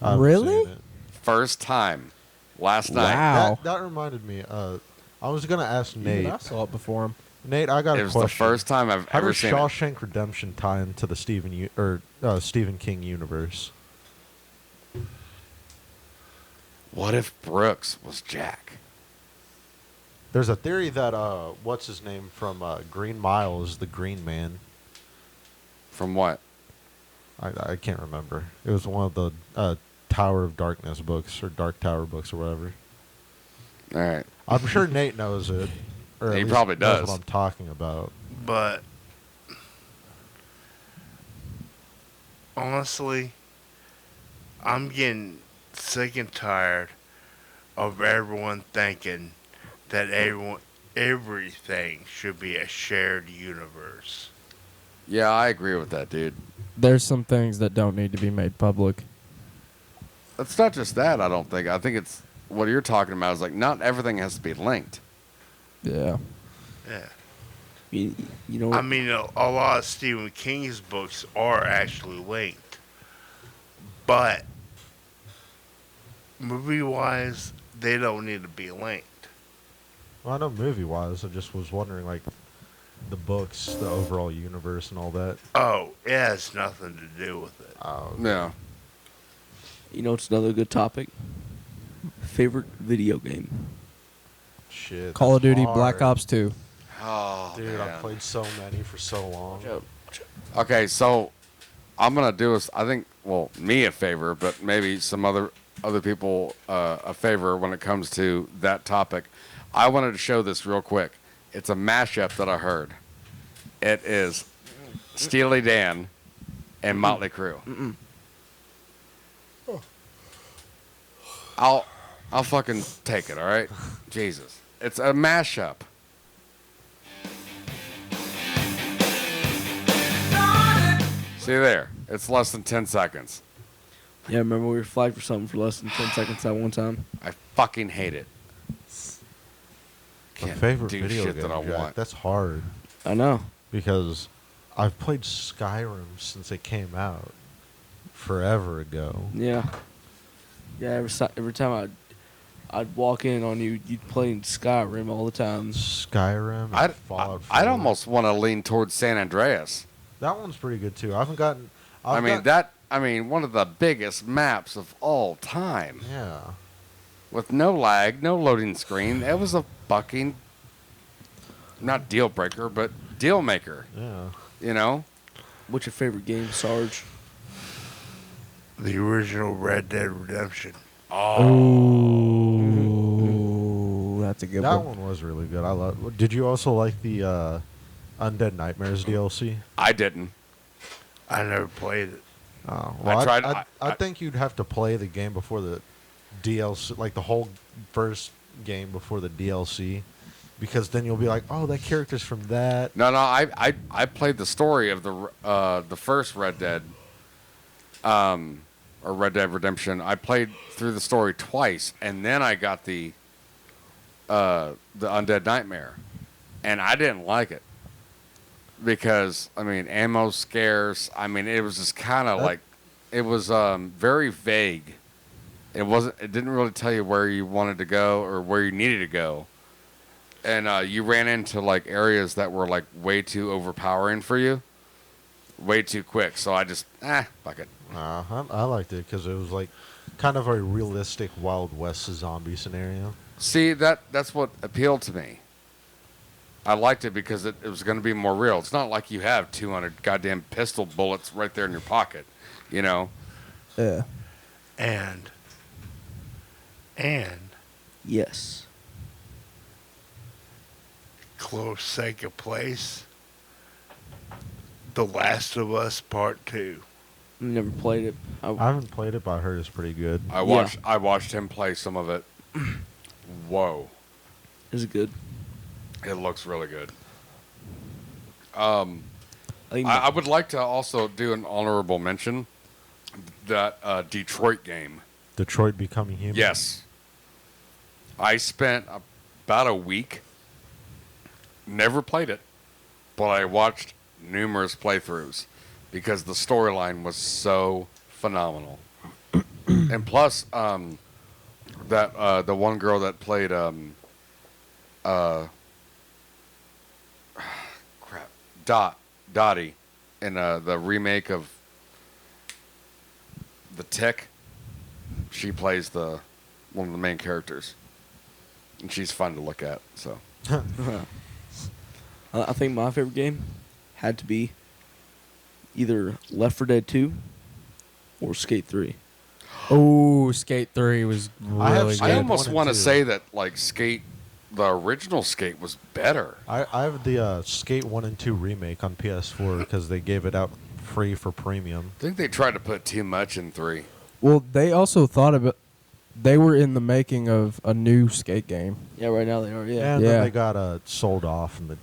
I haven't Really? seen it. First time last night. Wow. That reminded me. I was gonna ask Even Nate. I saw it before him. Nate, I got It a was question. the first time I've How ever does seen it. Shawshank Redemption tie into the Stephen King universe? What if Brooks was Jack? There's a theory that what's his name from Green Mile is the Green Man. From what? I can't remember. It was one of the Tower of Darkness books or Dark Tower books or whatever. All right. I'm sure Nate knows it. Or at He least probably knows does. what I'm talking about. But honestly, I'm getting sick and tired of everyone thinking that everything should be a shared universe. Yeah, I agree with that, dude. There's some things that don't need to be made public. It's not just that, I don't think. I think it's what you're talking about is like not everything has to be linked. Yeah. Yeah. You know. I mean, a lot of Stephen King's books are actually linked. But movie-wise, they don't need to be linked. Well, I know movie-wise, I just was wondering, like, the books, the overall universe, and all that. Oh, it has nothing to do with it. Yeah. You know, it's another good topic. Favorite video game. Shit. Call of that's Duty hard. Black Ops 2. Oh, Dude, man. I've played so many for so long. Okay, so I'm gonna do us. I think, well, me a favor, but maybe some other people a favor when it comes to that topic. I wanted to show this real quick. It's a mashup that I heard. It is Steely Dan and Motley Crue. I'll fucking take it. All right, Jesus. It's a mashup. See there. It's less than 10 seconds. Yeah, remember we were flagged for something for less than 10 seconds that one time. I fucking hate it. My Can't favorite do video shit game, that I Jack, want. that's hard. I know. Because I've played Skyrim since it came out. Forever ago. Yeah. Yeah, every time I'd walk in on you, you'd play in Skyrim all the time. Skyrim and I'd Fallout 4. almost want to lean towards San Andreas. That one's pretty good, too. I haven't gotten... one of the biggest maps of all time. Yeah. With no lag, no loading screen. It was a fucking, not deal breaker, but deal maker. Yeah. You know? What's your favorite game, Sarge? The original Red Dead Redemption. Oh. That's a good That one. one was really good. I love. Did you also like the Undead Nightmares DLC? I didn't. I never played it. Oh, I tried- I think you'd have to play the game before the DLC, like the whole first game before the DLC, because then you'll be like, oh, that character's from that. No, I played the story of the first Red Dead, or Red Dead Redemption. I played through the story twice, and then I got the Undead Nightmare, and I didn't like it because I mean ammo's scarce. I mean it was just kind of like it was very vague. It wasn't. It didn't really tell you where you wanted to go or where you needed to go. And you ran into like areas that were like way too overpowering for you, way too quick. So I just fuck it. I liked it because it was like kind of a realistic Wild West zombie scenario. See that's what appealed to me. I liked it because it was going to be more real. It's not like you have 200 goddamn pistol bullets right there in your pocket, you know. Yeah. And Yes. close second place, The Last of Us Part 2. Never played it. I haven't played it, but I heard it's pretty good. I watched him play some of it. Whoa, Is it good? it looks really good. I think I would like to also do an honorable mention. That Detroit game. Detroit Becoming Human. Yes. I spent about a week, never played it, but I watched numerous playthroughs because the storyline was so phenomenal. And plus, that the one girl that played Dottie in the remake of The Tick, she plays one of the main characters, and she's fun to look at. So I think my favorite game had to be either Left 4 Dead 2 or Skate 3. Oh, Skate 3 was I have really Skate I good. almost 1 and want to 2. say that like Skate, the original Skate was better. I have the Skate 1 and 2 remake on PS4 because they gave it out free for premium. I think they tried to put too much in 3. Well, they also thought about. They were in the making of a new Skate game. Yeah, right now they are. Yeah. And Yeah. then they got sold off. And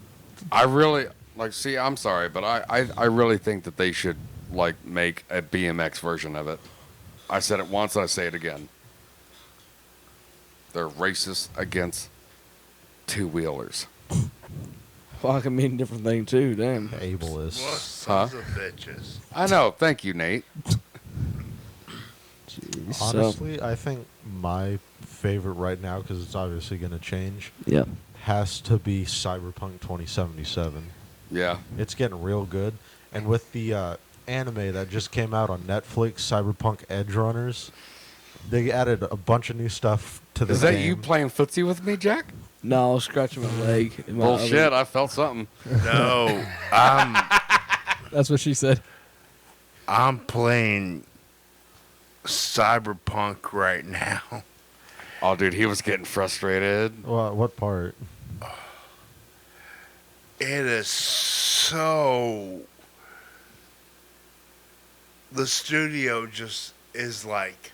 I really like. See, I'm sorry, but I really think that they should like make a BMX version of it. I said it once, I say it again. They're racist against two-wheelers. Well, I can mean a different thing too. Damn. What ableist. sons of bitches. I know. Thank you, Nate. Jeez. Honestly, I think my favorite right now, because it's obviously going to change, Yeah. has to be Cyberpunk 2077. Yeah. It's getting real good. And with the anime that just came out on Netflix, Cyberpunk Edge Runners, they added a bunch of new stuff to the Is that game. you playing footsie with me, Jack? No, I was scratching my leg. in my Bullshit. other- I felt something. No, That's what she said. I'm playing Cyberpunk right now. Oh, dude, he was getting frustrated. What part? It is so. The studio just is like,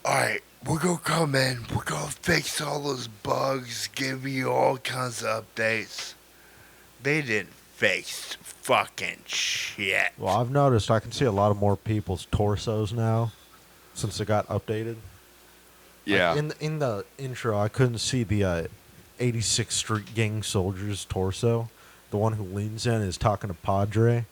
all right, we're going to come in, we're going to fix all those bugs, give you all kinds of updates. They didn't fix fucking shit. Well, I've noticed I can see a lot of more people's torsos now since it got updated. Yeah. Like in the intro, I couldn't see the 86th Street Gang soldier's torso. The one who leans in is talking to Padre.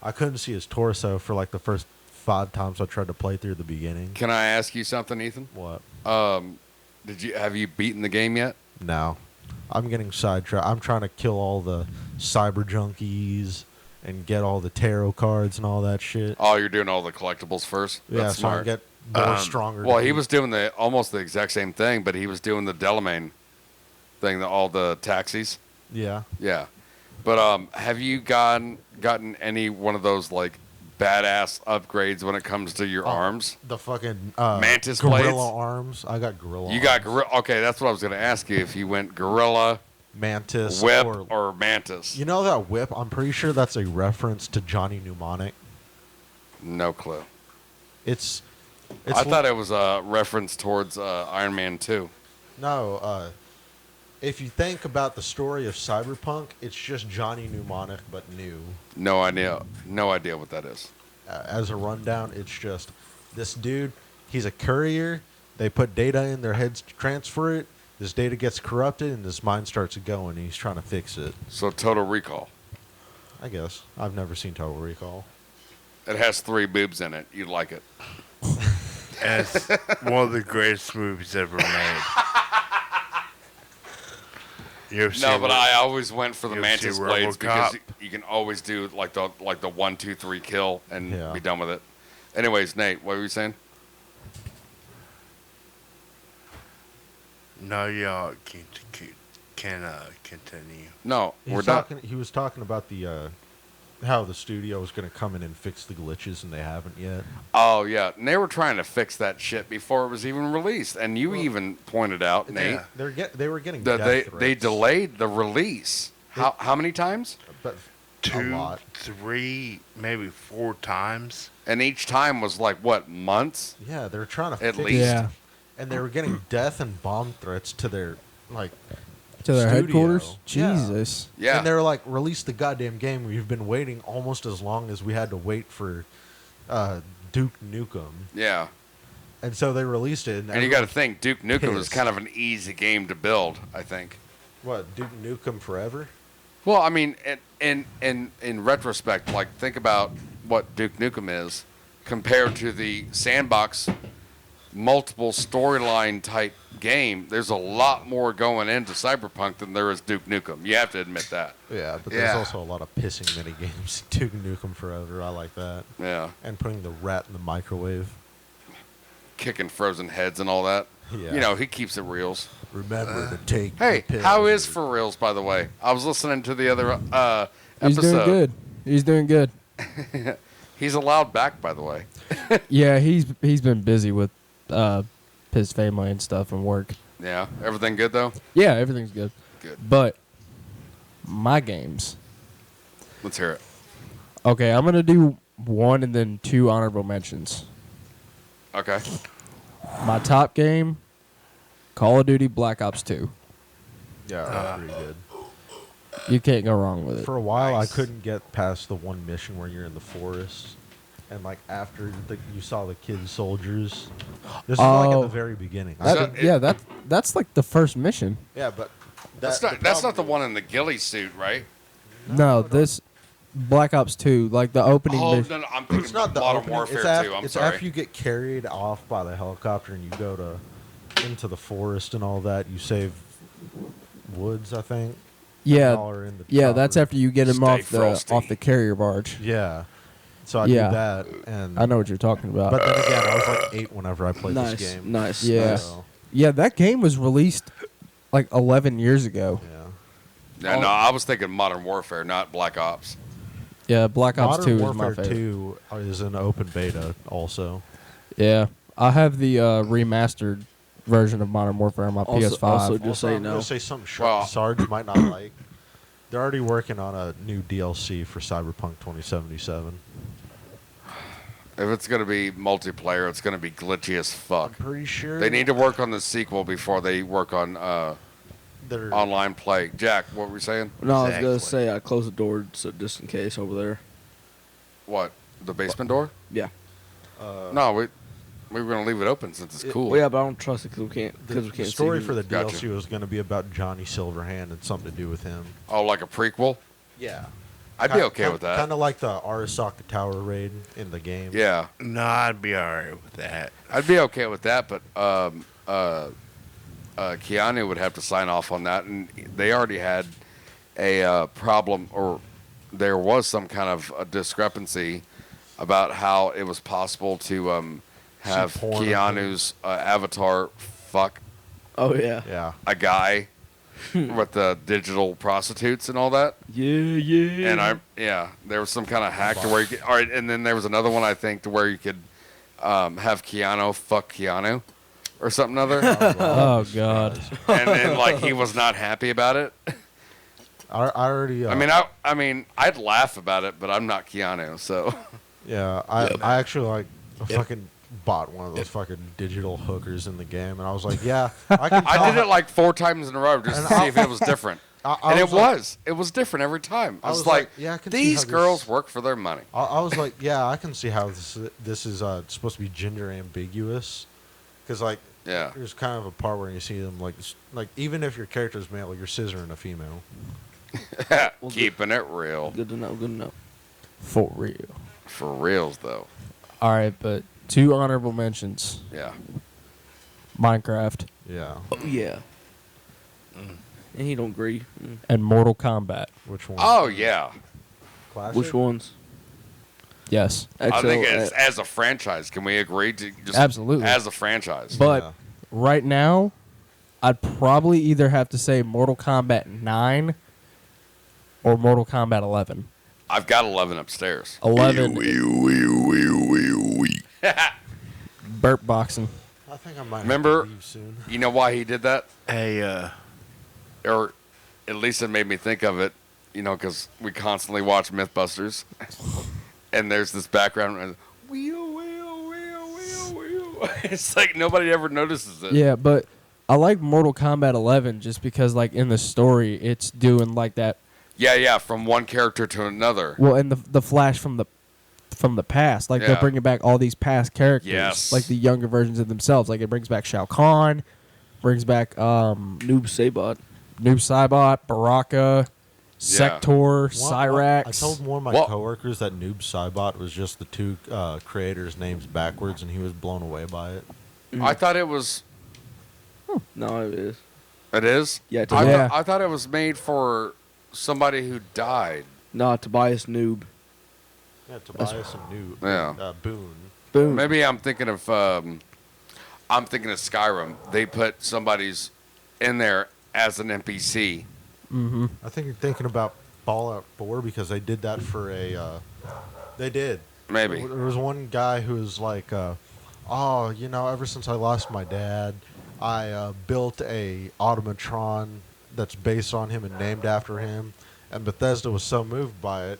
I couldn't see his torso for like the first 5 times I tried to play through the beginning. Can I ask you something, Ethan? What? Have you beaten the game yet? No. I'm getting sidetracked. I'm trying to kill all the cyber junkies and get all the tarot cards and all that shit. Oh, you're doing all the collectibles first? Yeah, That's so I smart. can get more stronger. Well, to he beat- was doing almost the exact same thing, but he was doing the Delamain thing, all the taxis. Yeah. Yeah. But have you gotten any one of those like badass upgrades when it comes to your arms. The fucking Mantis gorilla blades? arms. I got gorilla. You got arms. gorilla. Okay, that's what I was going to ask you. If you went gorilla, Mantis, whip, or or mantis. you know that whip? I'm pretty sure that's a reference to Johnny Mnemonic. No clue. It's I thought it was a reference towards Iron Man 2. no. If you think about the story of Cyberpunk, it's just Johnny Mnemonic but new. No idea. No idea what that is. As a rundown, it's just this dude. He's a courier. They put data in their heads to transfer it. This data gets corrupted, and his mind starts going. And he's trying to fix it. So Total Recall. I guess I've never seen Total Recall. It has 3 boobs in it. You'd like it. As one of the greatest movies ever made. You ever No, seen but I always went for the you ever mantis see blades because RoboCop? you can always do like the 1, 2, 3 kill and Yeah. be done with it. Anyways, Nate, what were you saying? No, y'all can continue. No, we're not. He was talking about the how the studio was going to come in and fix the glitches, and they haven't yet. Oh yeah, and they were trying to fix that shit before it was even released, and you even pointed out, Nate, Yeah. They were getting that death they threats, delayed the release. How many times? but a 2, lot. 3, maybe 4 times. And each time was like what, months? Yeah, they were trying to At fix least. Yeah. and they were getting death and bomb threats to their To their studio. headquarters? Yeah. Jesus. Yeah. And they were like, release the goddamn game. We've been waiting almost as long as we had to wait for Duke Nukem. Yeah. And so they released it. And you got to think, Duke Nukem is pissed. kind of an easy game to build, I think. What, Duke Nukem Forever? Well, I mean, in retrospect, like think about what Duke Nukem is compared to the sandbox multiple storyline type game. There's a lot more going into Cyberpunk than there is Duke Nukem. You have to admit that. Yeah, but Yeah. there's also a lot of pissing mini games. Duke Nukem Forever, I like that. Yeah. And putting the rat in the microwave. Kicking frozen heads and all that. Yeah. You know, he keeps it reals. Remember to take. Hey, the how pills. is For Reals, by the way? I was listening to the other He's doing episode. good. He's doing good. He's allowed back, by the way. Yeah, he's been busy with his family and stuff and work. Yeah. Everything good, though? Yeah, everything's good. Good. But my games. Let's hear it. Okay, I'm gonna do 1 and then 2 honorable mentions. Okay. My top game, Call of Duty Black Ops 2. Yeah, that's pretty good. You can't go wrong with it. For a while, Nice. I couldn't get past the one mission where you're in the forest. And, like, after you saw the kid soldiers. This is, like, at Oh. the very beginning. That- So it- yeah, that's like the first mission. Yeah, but... That's not the one in the ghillie suit, right? No, this Black Ops 2, like the opening Oh, mission. no, no, I'm thinking It's not the Modern opening. Warfare it's 2. I'm it's sorry. after you get carried off by the helicopter and you go into the forest and all that. You save Woods, I think. Yeah, Y'all are in the yeah, chopper. that's after you get him Stay off frosty. the carrier barge. Yeah. So I Yeah. do that, and I know what you're talking about. But then again, I was like 8 whenever I played Nice, this game. nice. Yeah. So, Yeah, that game was released like 11 years ago. yeah. Yeah, no, I was thinking Modern Warfare, not Black Ops. Yeah, Black Ops Modern 2 is my Warfare favorite. 2 is an open beta also. Yeah, I have the remastered version of Modern Warfare on my PS5. Also, just Also, say I'm no. going to say something Well- Sarge might not like. They're already working on a new DLC for Cyberpunk 2077. If it's going to be multiplayer, it's going to be glitchy as fuck. I'm pretty sure They need to work on the sequel before they work on they're online play. Jack, what were you saying? No, I was gonna Exactly. say I closed the door so just in case over there. What? The basement door? Yeah. No, we were going to leave it open since it's cool. Well, yeah, but I don't trust it because we can't. The, Because we can't the story see for the Gotcha. DLC was going to be about Johnny Silverhand and something to do with him. Oh, like a prequel? Yeah. I'd be okay with that. Kind of like the Arasaka Tower raid in the game. Yeah, No, I'd be alright with that. I'd be okay with that, but Keanu would have to sign off on that, and they already had a problem, or there was some kind of a discrepancy about how it was possible to have porn of Keanu's avatar fuck Oh yeah. Yeah. a guy, with the digital prostitutes and all that. Yeah. And there was some kind of hack to where you could, all right, and then there was another one I think to where you could have Keanu fuck Keanu or something other, Oh God. and then like he was not happy about it. I already. I mean, I'd laugh about it, but I'm not Keanu, so Yeah, I actually like fucking bought one of those fucking digital hookers in the game, and I was like, yeah, I can. I did it like 4 times in a row just to see if it was different. I And was it was different every time. I I was was like, like, yeah, I can see these how girls this- work for their money. I was like, yeah, I can see how this is supposed to be gender ambiguous, because like Yeah. there's kind of a part where you see them like even if your character is male, you're scissoring a female. Keeping it real. Good to know. For real. For reals, though. All right, but 2 honorable mentions: Yeah. Minecraft Yeah, Oh, yeah. And he don't agree. and Mortal Kombat. which one? Oh, yeah. Classic? Which ones? Yes, I think it's as a franchise. Can we agree to just Absolutely. as a franchise? but Yeah. right now, I'd probably either have to say Mortal Kombat 9 or Mortal Kombat 11. I've got 11 upstairs. 11 burp boxing. I think I might Remember- have to leave soon. You know why he did that? Hey, Or at least it made me think of it, because we constantly watch Mythbusters. And there's this background. Wheel. It's like nobody ever notices it. Yeah, but I like Mortal Kombat 11 just because, like, in the story, it's doing like that. Yeah, from one character to another. Well, and the flash from the past, like Yeah. they're bringing back all these past characters, Yes. like the younger versions of themselves. Like it brings back Shao Kahn, brings back Noob Saibot. Noob Saibot, Baraka, Sector, Cyrax. I told one of my Well- coworkers that Noob Saibot was just the 2 creators' names backwards, and he was blown away by it. I thought it was. No, it is. It is? Yeah, I, Yeah. I thought it was made for somebody who died. No, Tobias Noob. Yeah, Tobias and Noob. Yeah. Boone. Boom. Maybe I'm thinking of Skyrim. They put somebody's in there as an NPC. Mm-hmm. I think you're thinking about Fallout 4 because they did that for they did. Maybe. There was one guy who was like, ever since I lost my dad, I built a automatron that's based on him and named after him. And Bethesda was so moved by it.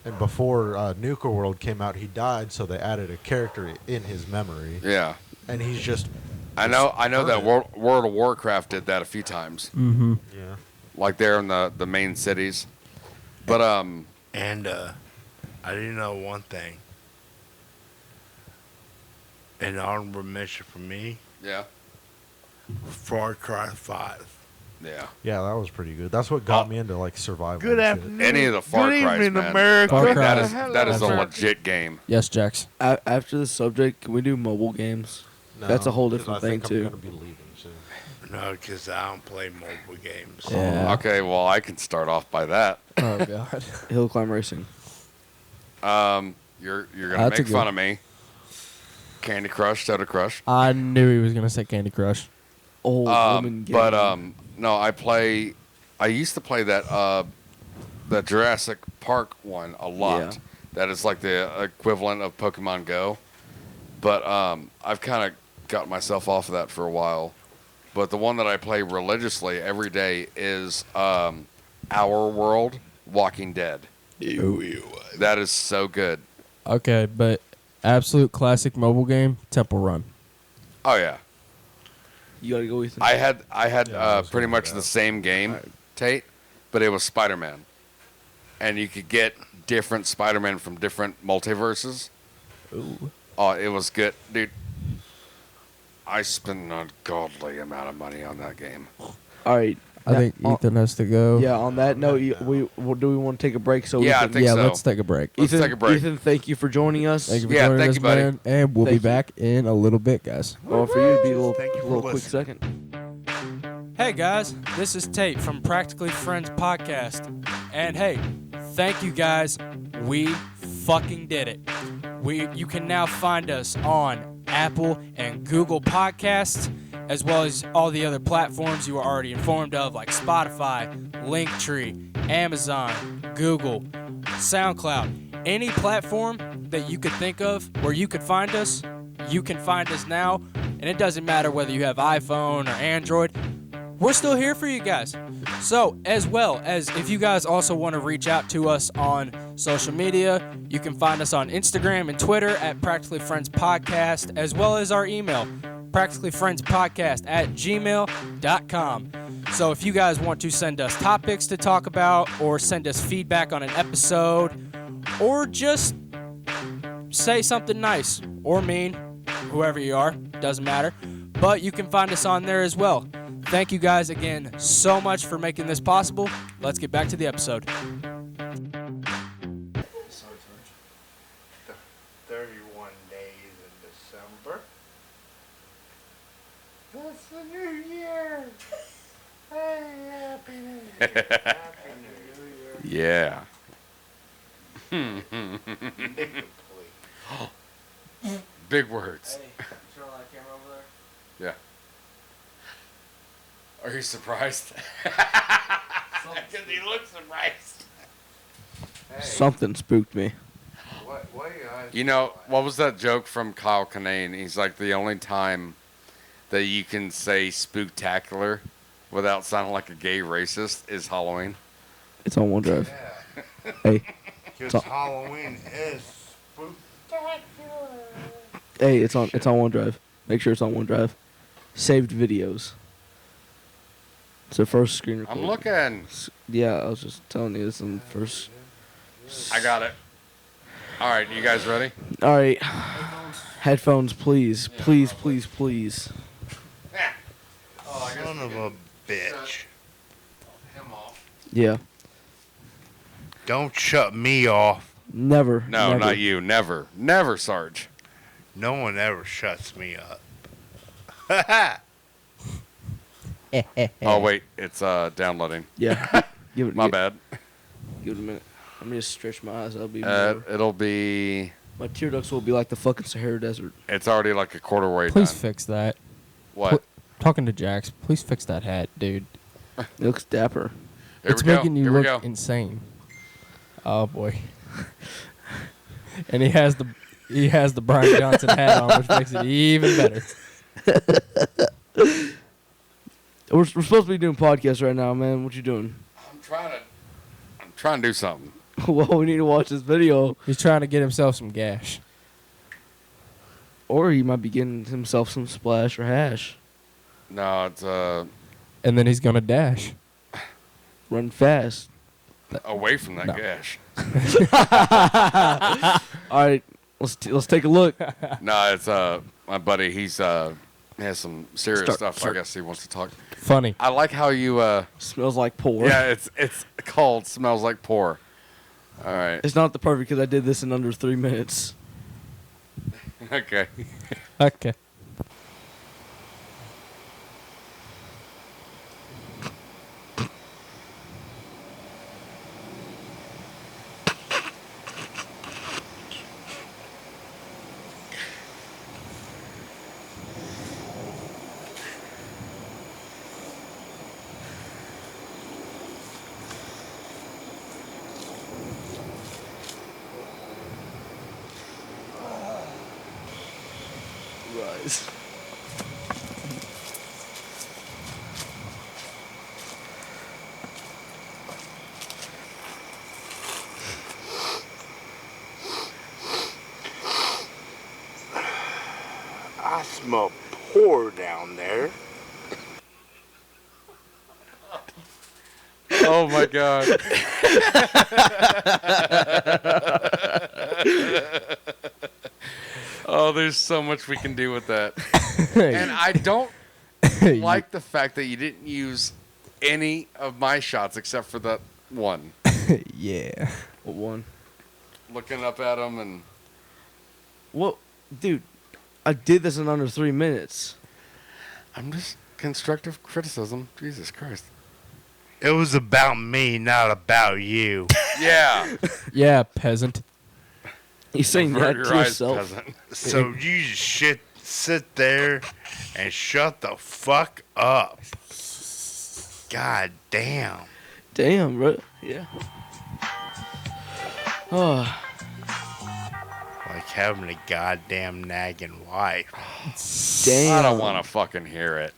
And before Nuka World came out, he died, so they added a character in his memory. Yeah. And he's just... I know that permanent. World of Warcraft did that a few times. Mm-hmm. Yeah. Like there in the main cities. But and I didn't know one thing. An honorable mention for me, yeah. Far Cry 5. Yeah. Yeah, that was pretty good. That's what got me into like survival. Good and shit. afternoon. Any of the Far Good Cries, evening, man. America. Far Cry. That is a Hello, legit game. Yes, Jax. After the subject, can we do mobile games? That's a whole 'cause different I think thing, too. I'm gonna be leaving soon. No, because I don't play mobile games. Yeah. Okay, well I can start off by that. Oh God. Hill climb racing. You're gonna That's a make good- fun of me. Candy Crush, Soda Crush. I knew he was gonna say Candy Crush. Old woman game. But no, I used to play that the Jurassic Park one a lot. Yeah. That is like the equivalent of Pokemon Go. But I've kind of got myself off of that for a while. But the one that I play religiously every day is Our World Walking Dead. That is so good. Okay, but absolute classic mobile game, Temple Run. Oh yeah. You gotta go, Ethan. I had Yeah, I was pretty gonna much do the that. same game, Tate, but it was Spider-Man, and you could get different Spider-Man from different multiverses. Ooh. Oh, it was good, dude. I spent an ungodly amount of money on that game. All right. I think Ethan has to go. Yeah. On that note, do we want to take a break? So Yeah, I we can, think so. Let's take a break. Let's Ethan, take a break. Ethan, thank you for joining us. Thank you for Yeah, joining thank us, you, buddy. man. And we'll Thank be you. back in a little bit, guys. Well, for you, it'd be a little, Thank you for little quick listening. second. Hey guys, this is Tate from Practically Friends Podcast. And hey, thank you guys. We fucking did it. You can now find us on Apple and Google Podcasts, as well as all the other platforms you are already informed of, like Spotify, Linktree, Amazon, Google, SoundCloud. Any platform that you could think of where you could find us, you can find us now. And it doesn't matter whether you have iPhone or Android. We're still here for you guys. So, as well as if you guys also want to reach out to us on social media, you can find us on Instagram and Twitter at Practically Friends Podcast, as well as our email, practicallyfriendspodcast@gmail.com. So if you guys want to send us topics to talk about, or send us feedback on an episode, or just say something nice or mean, whoever you are, doesn't matter, but you can find us on there as well. Thank you guys again so much for making this possible. Let's get back to the episode. 31 days in December. That's the new year. Hey, happy new year. Happy new year. Yeah. Nigga, please. Big words. Hey, turn on that camera over there. Yeah. Are you surprised? Because he looks surprised. Hey, Something spooked me. what are your eyes? You know, what was that joke from Kyle Kinane? He's like, the only time that you can say spooktacular without sounding like a gay racist is Halloween. It's on OneDrive. Yeah, Hey, because Halloween is spectacular. hey, it's on OneDrive. Make sure it's on OneDrive. Saved videos. It's the first screen record. I'm looking. Yeah, I was just telling you this in the first. I got it. All right, you guys ready? All right. Headphones, please. Please, please, please. Son of a bitch. Him off. Yeah. Don't shut me off. Never. No, never. not you. Never. Never, Sarge. No one ever shuts me up. Oh, wait. It's downloading. Yeah. Give it. My bad. Give it a minute. Let me just stretch my eyes. It'll be... My tear ducts will be like the fucking Sahara Desert. It's already like a quarter way Please done. fix that. What? Talking to Jax, please fix that hat, dude. It looks dapper. Here It's we go. making you Here we look go. insane. Oh boy. And he has the Brian Johnson hat on, which makes it even better. We're supposed to be doing podcasts right now, man. What you doing? I'm trying to do something. Well, we need to watch this video. He's trying to get himself some gash. Or he might be getting himself some splash or hash. No, it's And then he's gonna dash. Run fast. away from that No. gash. All right, let's take a look. No, it's my buddy. He's has some serious stuff. Start. I guess he wants to talk. Funny. I like how you. Smells like pour. Yeah, it's called Smells Like Pour. All right. It's not the perfect because I did this in under 3 minutes. Okay. Okay. Rise. I smell pour down there. Oh my God. Oh, there's so much we can do with that. And I don't like the fact that you didn't use any of my shots except for that one. Yeah. What one? Looking up at him and What, dude? I did this in under 3 minutes. I'm just constructive criticism. Jesus Christ. It was about me, not about you. Yeah. Yeah, peasant. You saying Avert that your to eyes, yourself? peasant. So you just shit sit there and shut the fuck up. God damn. Damn, bro. Yeah. Oh, Like having a goddamn nagging wife. damn. I don't want to fucking hear it.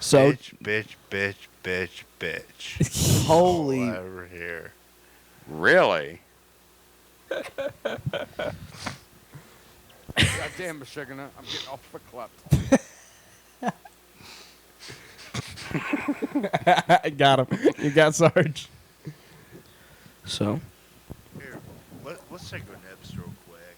So, bitch. holy. All over here. Really? Goddamn, Michigan, I'm getting off the clap. Got him. You got Sarge. So, Here, let's take our nips real quick.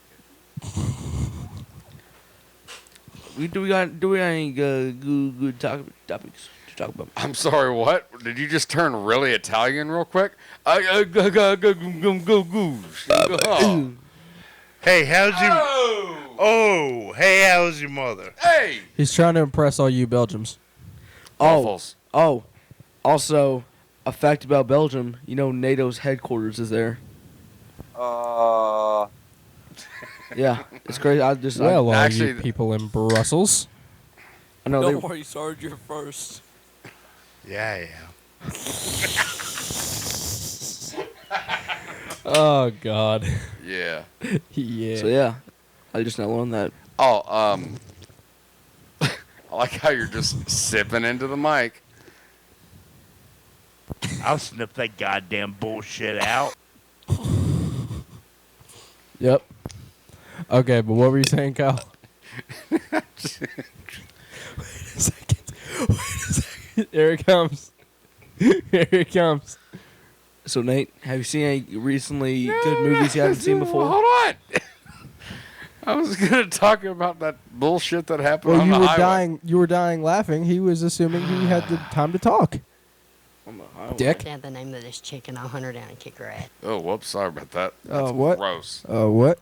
do we got any good topics to talk about? I'm sorry, what? Did you just turn really Italian real quick? Oh. Hey, how's your... Oh, hey, how's your mother? Hey! He's trying to impress all you Belgians. Waffles. Also, a fact about Belgium. You know, NATO's headquarters is there. Yeah, it's crazy. Well, all actually- you people in Brussels. I know Don't they. worry, Sarge, you're first. Yeah. Oh God. Yeah. Yeah. So yeah, I just now learned that. Oh, I like how you're just sipping into the mic. I'll snip that goddamn bullshit out. Yep. Okay, but what were you saying, Kyle? Wait a second. Here it comes. Here it comes. So Nate, have you seen any recently good movies you haven't seen before? Hold on. I was gonna talk about that bullshit that happened Well, on you the were highway. dying. You were dying laughing. He was assuming he had the time to talk. Dick. Down the name of this chicken, I'll hunt her down and kick her ass. Oh, whoops! Sorry about that. That's What? gross. What?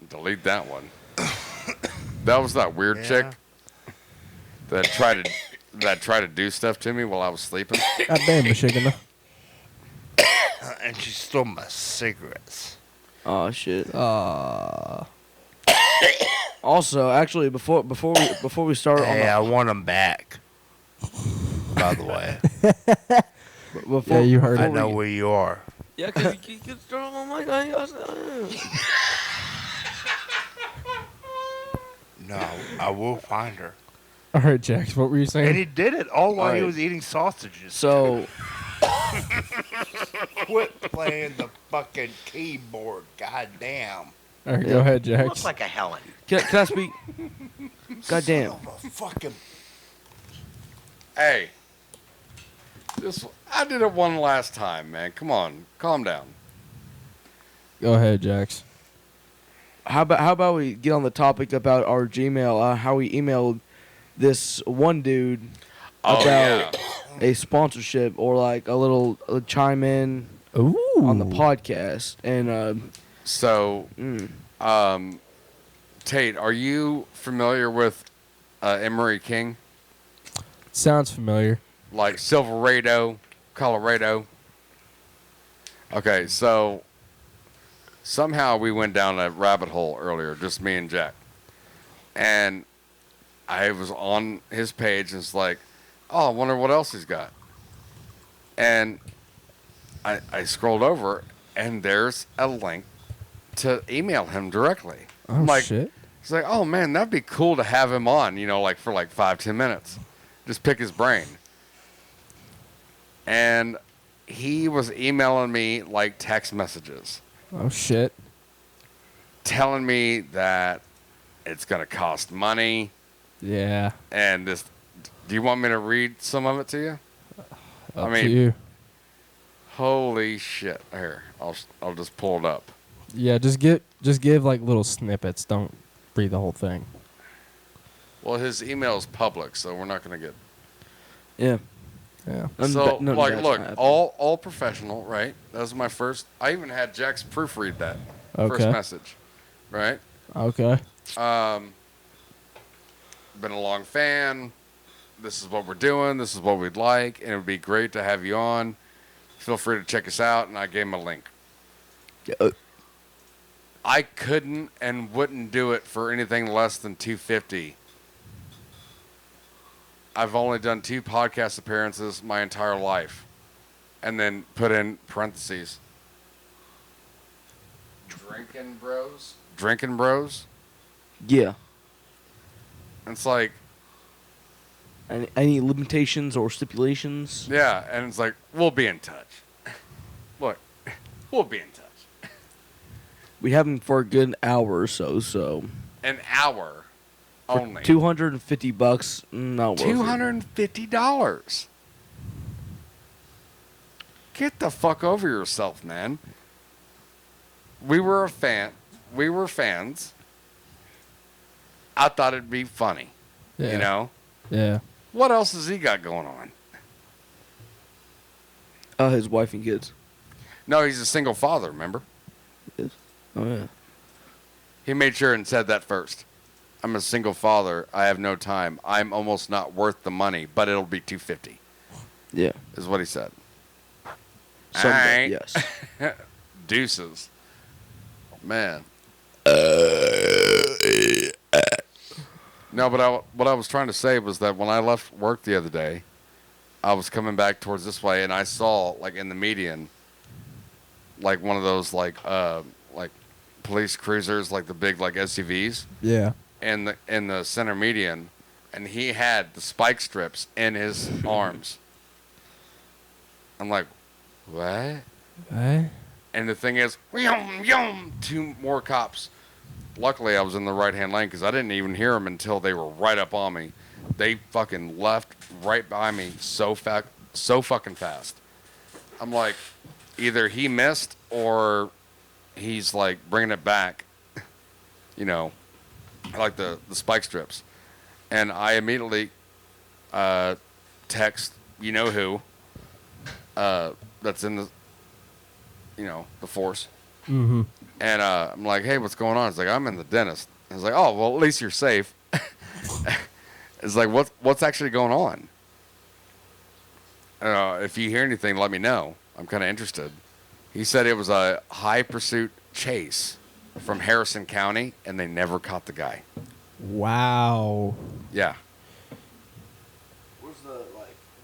Delete that one. That was that weird chick that tried to do stuff to me while I was sleeping. God damn, Michigan. And she stole my cigarettes. Oh shit. Also, actually, before we start Hey, on I want them back. By the way, before, Yeah, you heard I it. know where you are. Yeah, because you can throw on my guy. No, I will find her. All right, Jax. What were you And saying? he did it all while he Alright. was eating sausages. So Quit playing the fucking keyboard. Goddamn. All right, go ahead, Jax. Looks like a Helen. can I speak? Goddamn. Fucking. Hey, I did it one last time, man. Come on, calm down. Go ahead, Jax. How about we get on the topic about our Gmail? How we emailed this one dude Oh about yeah. a sponsorship or like a little chime in Ooh. on the podcast. And So, Tate, are you familiar with Emery King? Sounds familiar. Like Silverado, Colorado. Okay, so somehow we went down a rabbit hole earlier, just me and Jack. And I was on his page and it's like, oh, I wonder what else he's got. And I scrolled over and there's a link to email him directly. Oh, I'm like, shit. it's like, oh man, that'd be cool to have him on, like for like 5-10 minutes. Just pick his brain. And he was emailing me like text messages Oh, shit. telling me that it's going to cost money. Yeah. And this, do you want me to read some of it to you? Up I mean- to you. Holy shit. Here, I'll just pull it up. Yeah, just give like little snippets. Don't read the whole thing. Well, his email is public, so we're not going to get. yeah. Yeah. So, No, like, that's look, not happening. all professional, right? That was my first. I even had Jax proofread that first Okay. message, right? Okay. Been a long fan. This is what we're doing. This is what we'd like, and it would be great to have you on. Feel free to check us out, and I gave him a link. I couldn't and wouldn't do it for anything less than $250. I've only done 2 podcast appearances my entire life, and then put in parentheses. Drinking bros. Yeah. It's like, Any limitations or stipulations? yeah, and it's like, we'll be in touch. Look, we'll be in touch. We have them for a good hour or so. So An hour only. $250, not worth it. $250. Get the fuck over yourself, man. We were fans. I thought it'd be funny. Yeah. You know? Yeah. What else has he got going on? His wife and kids. No, he's a single father, remember? Oh yeah. He made sure and said that first. I'm a single father. I have no time. I'm almost not worth the money, but it'll be $250. Yeah. Is what he said. Someday, Alright. yes. Deuces. Man. No, but what I was trying to say was that when I left work the other day, I was coming back towards this way, and I saw, like, in the median, like, one of those, like police cruisers, like the big, like, SUVs. Yeah. In the center median, and he had the spike strips in his arms. I'm like, what? Hey. And the thing is, yum, 2 more cops. Luckily, I was in the right-hand lane because I didn't even hear them until they were right up on me. They fucking left right by me so fucking fast. I'm like, either he missed or he's like bringing it back. You know, like the spike strips. And I immediately text you know who that's in the, you know, the force. Mm-hmm. And I'm like, hey, what's going on? It's like, I'm in the dentist. I was like, oh, well, at least you're safe. It's like, what's actually going on? If you hear anything, let me know. I'm kind of interested. He said it was a high pursuit chase from Harrison County, and they never caught the guy. Wow. Yeah. Where's the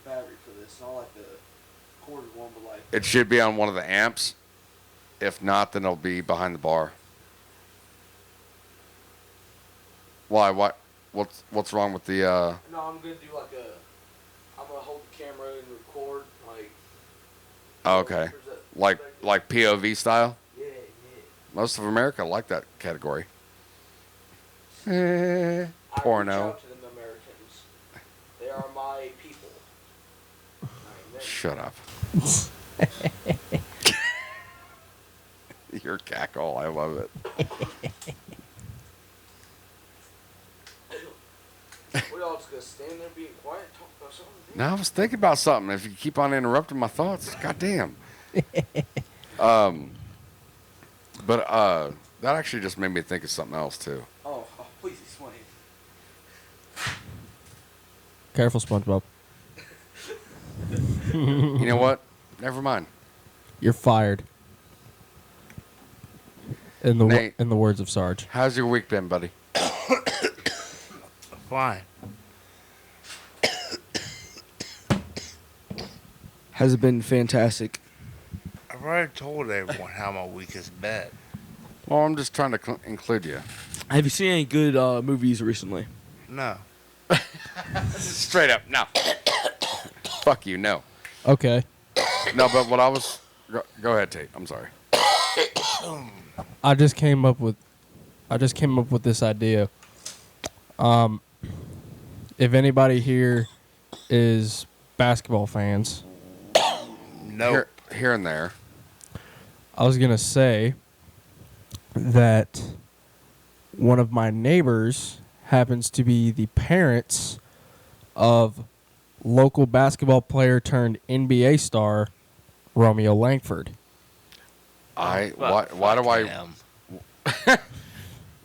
battery for this? Not like the corded one, but like. It should be on one of the amps. If not, then it'll be behind the bar. Why? What's wrong with the? No, I'm gonna do I'm gonna hold the camera and record like. Oh, okay. Like POV style. Yeah. Most of America like that category. I reach Porno. out to them Americans. They are my people. Shut up. Your cackle, I love it. We all just gonna stand there being quiet, talk about something. Now I was thinking about something. If you keep on interrupting my thoughts, goddamn. But that actually just made me think of something else too. Oh, please explain. Careful, SpongeBob. You know what? Never mind. You're fired. In Nate. the words of Sarge. How's your week been, buddy? Fine. Has it been fantastic? I've already told everyone how my week has been. Well, I'm just trying to include you. Have you seen any good movies recently? No. Straight up, no. Fuck you, no. Okay. No, but what I was... Go ahead, Tate. I'm sorry. I just came up with this idea. If anybody here is basketball fans, Nope. Here and there. I was gonna say that one of my neighbors happens to be the parents of local basketball player turned NBA star Romeo Langford. Why do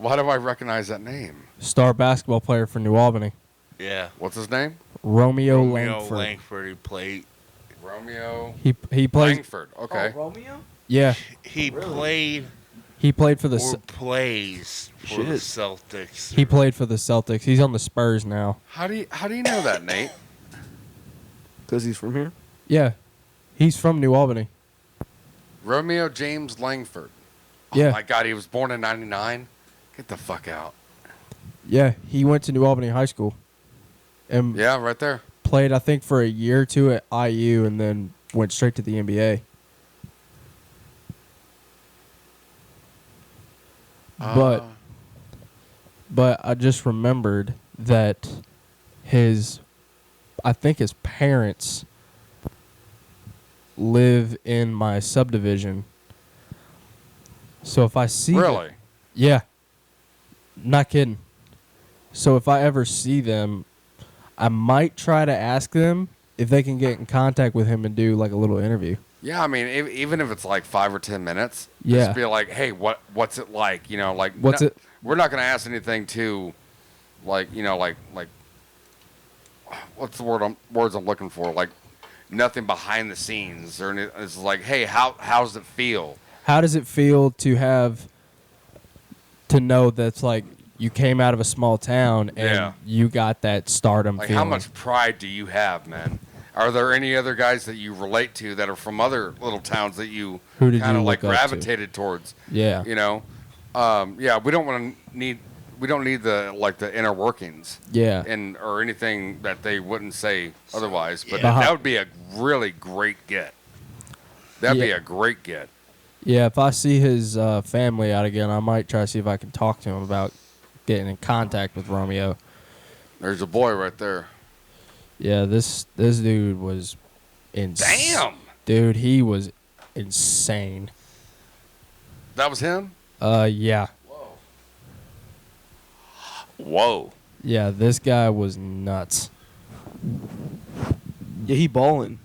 I recognize that name? Star basketball player for New Albany. Yeah. What's his name? Romeo Romeo Langford. Langford. He played. Romeo He plays. Langford. Okay. Oh, Romeo? Yeah. He Really? played He played for the Or plays for the Celtics. He played for the Celtics. He's on the Spurs now. How do you know that, Nate? Because he's from here. Yeah. He's from New Albany. Romeo James Langford. Oh Yeah. my God, he was born in '99. Get the fuck out. Yeah, he went to New Albany High School. And Yeah, right there. played, I think, for a year or two at IU and then went straight to the NBA. But I just remembered that I think his parents live in my subdivision. So if I see Really? yeah. Not kidding. So if I ever see them, I might try to ask them if they can get in contact with him and do like a little interview. Yeah, I mean, even if it's like 5 or 10 minutes, Yeah. just be like, hey, what's it like? You know, like What's it? We're not gonna ask anything too, like what's the words I'm looking for? Like nothing behind the scenes or anything. It's like, hey, how's it feel? How does it feel to know that's like you came out of a small town and Yeah. you got that stardom Like feeling? how much pride do you have, man? Are there any other guys that you relate to that are from other little towns that you Who did kind you of like look up to? gravitated towards? Yeah. You know, yeah, we don't need the inner workings. Yeah. Or anything that they wouldn't say otherwise. But Yeah. that would be a really great get. That'd be Yeah. a great get. Yeah, if I see his family out again, I might try to see if I can talk to him about getting in contact with Romeo. There's a boy right there. Yeah, this dude was insane. Damn. Dude, he was insane. That was him? Yeah. Whoa. Yeah, this guy was nuts. Yeah, he balling.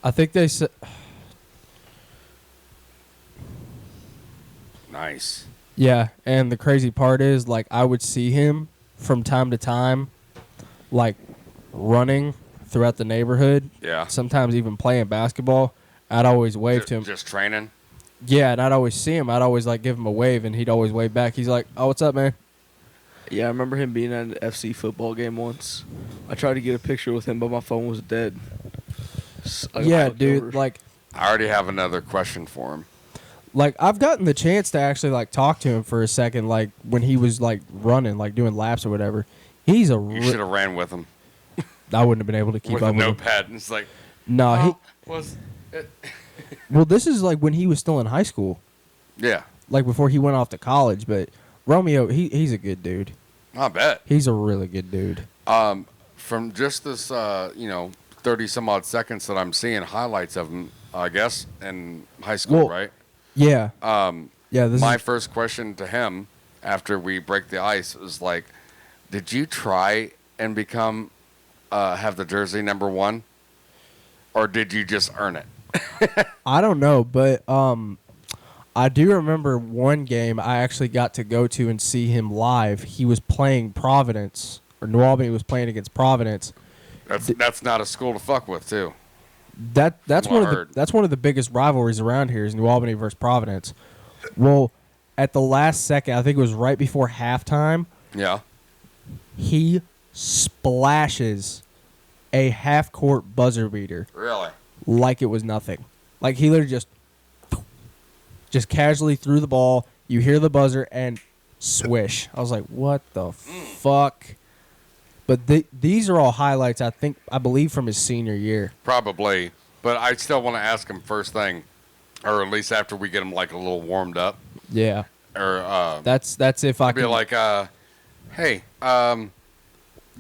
I think they said... Nice. Yeah, and the crazy part is, like, I would see him from time to time, like, running throughout the neighborhood. Yeah. Sometimes even playing basketball. I'd always wave to him. Just training? Yeah, and I'd always see him. I'd always, like, give him a wave, and he'd always wave back. He's like, oh, what's up, man? Yeah, I remember him being at an FC football game once. I tried to get a picture with him, but my phone was dead. I got Yeah, fucked dude, over. like... I already have another question for him. Like, I've gotten the chance to actually, like, talk to him for a second, like, when he was, like, running, like, doing laps or whatever. He's a... You should have ran with him. I wouldn't have been able to keep with up a with him. notepad. And it's like, No, how was it? well, this is, like, when he was still in high school. Yeah. Like, before he went off to college. But Romeo, he's a good dude. I bet. He's a really good dude. From just this, 30 some odd seconds that I'm seeing highlights of him, I guess, in high school, Well, right? Yeah. Yeah, this My is... first question to him after we break the ice was like, did you try and become, have the jersey number 1? Or did you just earn it? I don't know, but I do remember one game I actually got to go to and see him live. He was playing Providence, or New Albany was playing against Providence. That's not a school to fuck with, too. That's From what one I of heard. that's one of the biggest rivalries around here is New Albany versus Providence. Well, at the last second, I think it was right before halftime, Yeah. he splashes a half-court buzzer beater Really? like it was nothing. Like he literally just casually threw the ball. You hear the buzzer and swish. I was like, what the fuck? But these are all highlights, I believe, from his senior year. Probably. But I still want to ask him first thing, or at least after we get him like a little warmed up. Yeah. Or That's if I be can... like, hey,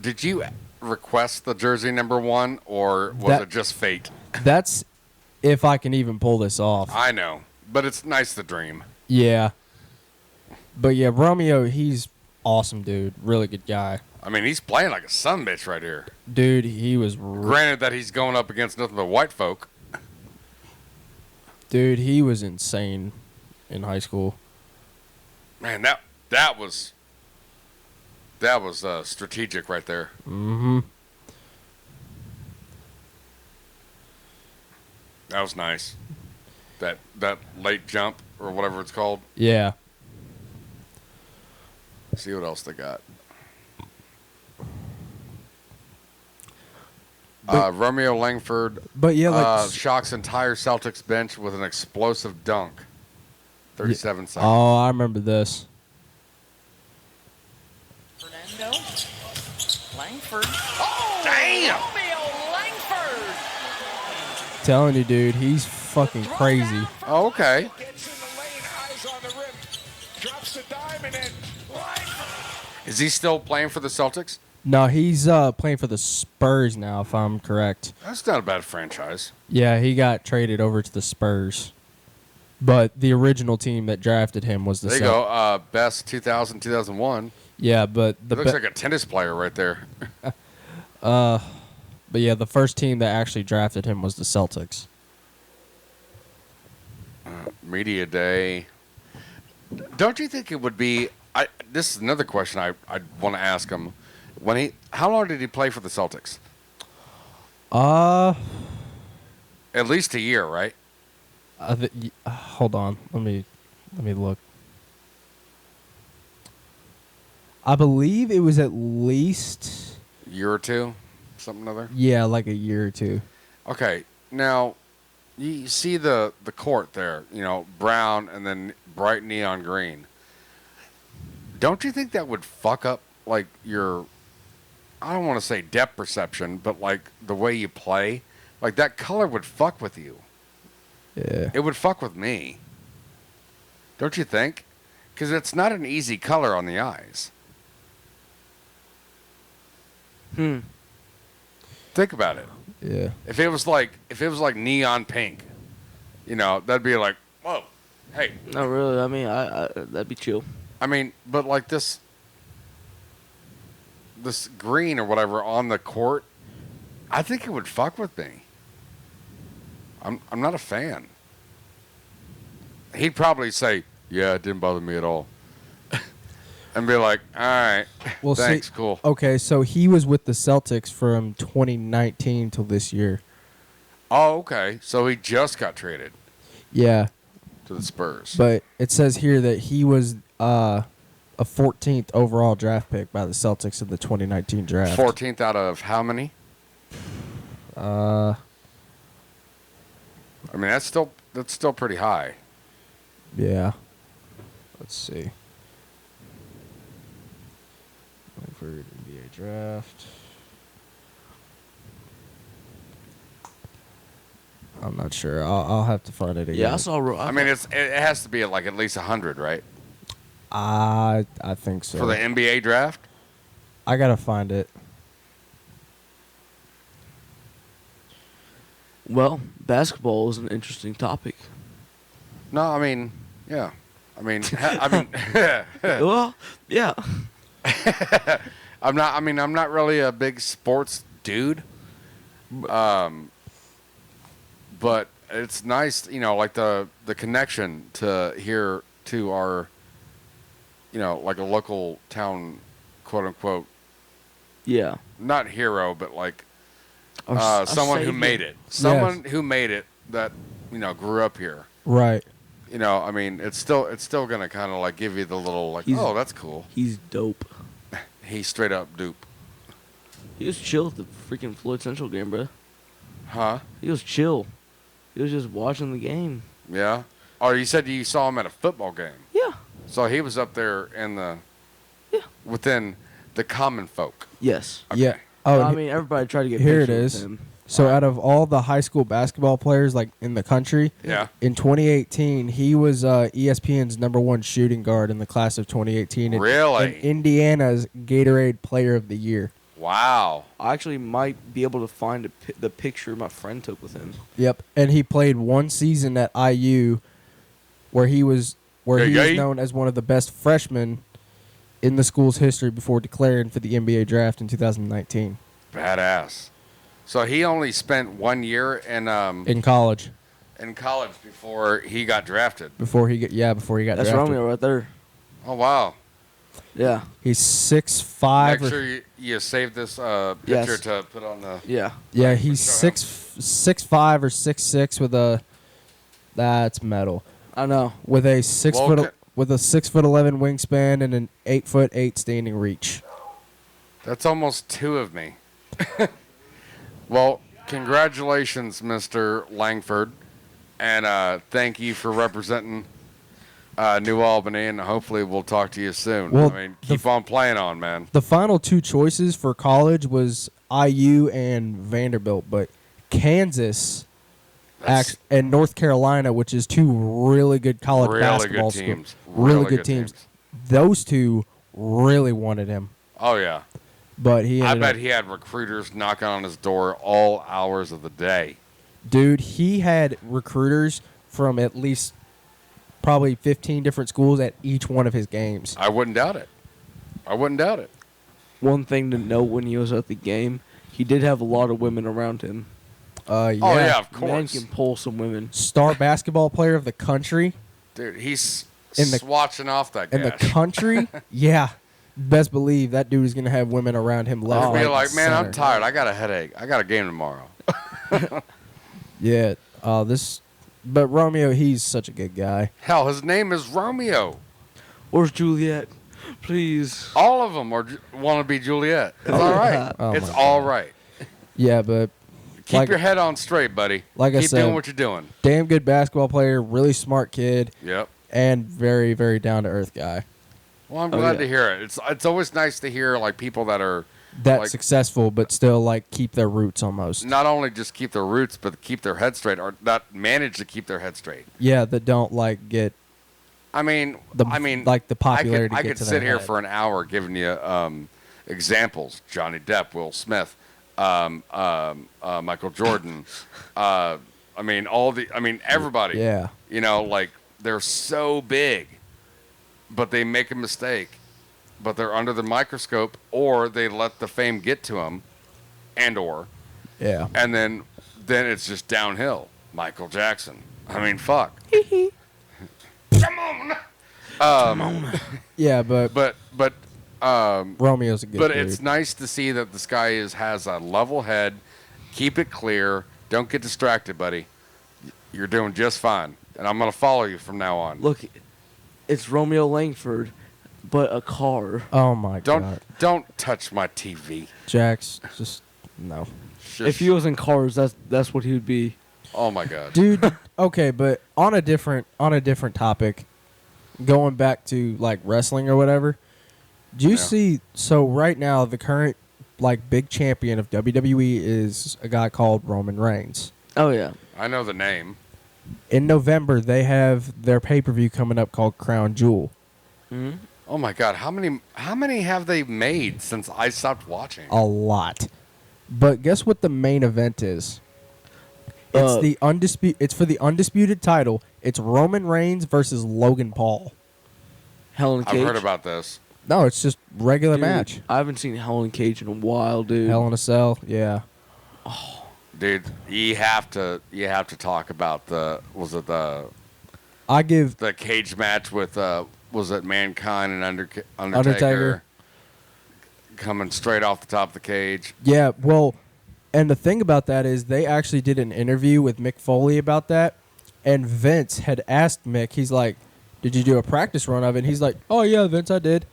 did you request the jersey number 1, or was it just fate? That's if I can even pull this off. I know, but it's nice to dream. Yeah. But yeah, Romeo, he's awesome, dude. Really good guy. I mean, he's playing like a sumbitch right here. Dude, he was... Granted that he's going up against nothing but white folk. Dude, he was insane in high school. Man, that was strategic right there. Mm-hmm. That was nice. That late jump. or whatever it's called. Yeah. See what else they got. Romeo Langford But yeah, like shocks entire Celtics bench with an explosive dunk. 37 seconds. oh, I remember this. Fernando Langford. Damn! Romeo Langford. Telling you, dude, he's fucking crazy. Oh, okay. Gets in the lane, eyes on the rim, drops the diamond in. Is he still playing for the Celtics? No, he's playing for the Spurs now, if I'm correct. That's not a bad franchise. Yeah, he got traded over to the Spurs. But the original team that drafted him was the There you go. Best 2000, 2001. Yeah, but He looks like a tennis player right there. but yeah, the first team that actually drafted him was the Celtics. Media day. Don't you think it would be? This is another question I want to ask him. How long did he play for the Celtics? At least a year, right? Hold on, let me look. I believe it was at least Year or two, something other. yeah, like a year or two. Okay, now you see the court there. You know, brown and then bright neon green. Don't you think that would fuck up like your? I don't want to say depth perception, but like the way you play, like that color would fuck with you. Yeah. It would fuck with me. Don't you think? Because it's not an easy color on the eyes. Think about it. Yeah. If it was like neon pink, you know, that'd be like, whoa, hey. Not really. I mean, I that'd be chill. I mean, but like this green or whatever on the court, I think it would fuck with me. I'm not a fan. He'd probably say, "Yeah, it didn't bother me at all," and be like, "All right, Well, thanks, see, cool." Okay, so he was with the Celtics from 2019 till this year. Oh, okay. So he just got traded Yeah, to the Spurs. but it says here that he was a 14th overall draft pick by the Celtics in the 2019 draft. 14th out of how many? I mean, that's still pretty high. Yeah. Let's see. For NBA draft. I'm not sure. I'll have to find it again. Yeah, I saw. I mean, it has to be like at least 100, right? I think so. For the NBA draft? I gotta find it. Well, basketball is an interesting topic. No, I mean, yeah. I mean, Well, yeah. I'm not really a big sports dude. But it's nice, you know, like the connection to here to our, you know, like a local town, quote unquote. Yeah. Not hero, but like Our someone who savior. made it. Someone who made it that, you know, grew up here. Right. You know, I mean, it's still gonna kind of like give you the little like, oh, that's cool. He's dope. He's straight up dupe. He was chill at the freaking Floyd Central game, bro. Huh? He was chill. He was just watching the game. Yeah. Oh, you said you saw him at a football game. Yeah. So he was up there in the. Yeah. Within the common folk. Yes. Okay. Yeah. Oh, I mean, everybody tried to get here it pictures is. with him. So out of all the high school basketball players like in the country, Yeah. in 2018 he was ESPN's #1 shooting guard in the class of 2018. Really? And Indiana's Gatorade Player of the Year. Wow. I actually might be able to find the picture my friend took with him. Yep. And he played one season at IU where he was Yay. known as one of the best freshmen in the school's history before declaring for the NBA draft in 2019 Badass. So he only spent 1 year in college before he got drafted. before he got That's drafted. Romeo right there. Oh wow. Yeah. He's 6'5". Make sure you save this picture Yes. to put on the. Yeah. Yeah, he's Show him. 6'5" or 6'6" with a. That's metal. I know. with a 6 Well, foot with a 6'11" wingspan and an 8'8" standing reach. That's almost two of me. Well, congratulations, Mr. Langford, and thank you for representing New Albany, and hopefully we'll talk to you soon. Well, I mean, keep on playing on, man. The final two choices for college was IU and Vanderbilt, but Kansas and North Carolina, which is two really good college Really basketball good teams. schools, really Really good good teams. teams. Those two really wanted him, Oh, yeah. but he I ended bet up, he had recruiters knocking on his door all hours of the day. dude, he had recruiters from at least probably 15 different schools at each one of his games. I wouldn't doubt it. I wouldn't doubt it. One thing to note when he was at the game, he did have a lot of women around him. Yeah. Oh, yeah, of Man course. can pull some women. Star basketball player of the country. Dude, he's In the- swatching off that In the gash. country, yeah. Best believe that dude is going to have women around him left, He'll right, be and like, man, I'm center." tired. I got a headache. I got a game tomorrow. Yeah. But Romeo, he's such a good guy. Hell, his name is Romeo. Where's Juliet? Please. All of them want to be Juliet. It's all right. Oh It's my all God. right. Yeah, but Keep Like- your head on straight, buddy. like I Keep said- doing what you're doing. damn good basketball player, really smart kid, Yep. and very, very down to earth guy. Well, I'm Oh, glad yeah. to hear it. It's always nice to hear like people that are That Like- successful, but still like keep their roots almost. not only just keep their roots, but keep their head straight, or not manage to keep their head straight. Yeah, that don't like get I mean, like the popularity. I get could to sit their here head. for an hour giving you examples: Johnny Depp, Will Smith, Michael Jordan. Everybody. Yeah. You know, like they're so big, but they make a mistake, but they're under the microscope, or they let the fame get to them, Yeah. and then it's just downhill. Michael Jackson. I mean, fuck. Come on. Yeah, but But Romeo's a good but dude. it's nice to see that this guy has a level head. Keep it clear. Don't get distracted, buddy. You're doing just fine, and I'm gonna follow you from now on. Look, it's Romeo Langford, but a car. Oh my god. Don't touch my TV. Jax, just no. If he was in cars, that's what he would be. Oh my god. Dude, okay, but on a different topic, going back to like wrestling or whatever. Do you Yeah. see so right now the current like big champion of WWE is a guy called Roman Reigns. Oh yeah. I know the name. In November they have their pay-per-view coming up called Crown Jewel. Mm-hmm. Oh my god. How many have they made since I stopped watching? A lot. But guess what the main event is? It's for the undisputed title. It's Roman Reigns versus Logan Paul. Hell in a Cage. I've heard about this. No, it's just regular Dude, match. I haven't seen Hell in a Cage in a while, dude. Hell in a Cell, yeah. Dude, you have to talk about the I give cage match with was it Mankind and Undertaker Undertaker. coming straight off the top of the cage. Yeah, well, and the thing about that is they actually did an interview with Mick Foley about that, and Vince had asked Mick, he's like, "Did you do a practice run of it?" And he's like, "Oh yeah, Vince, I did."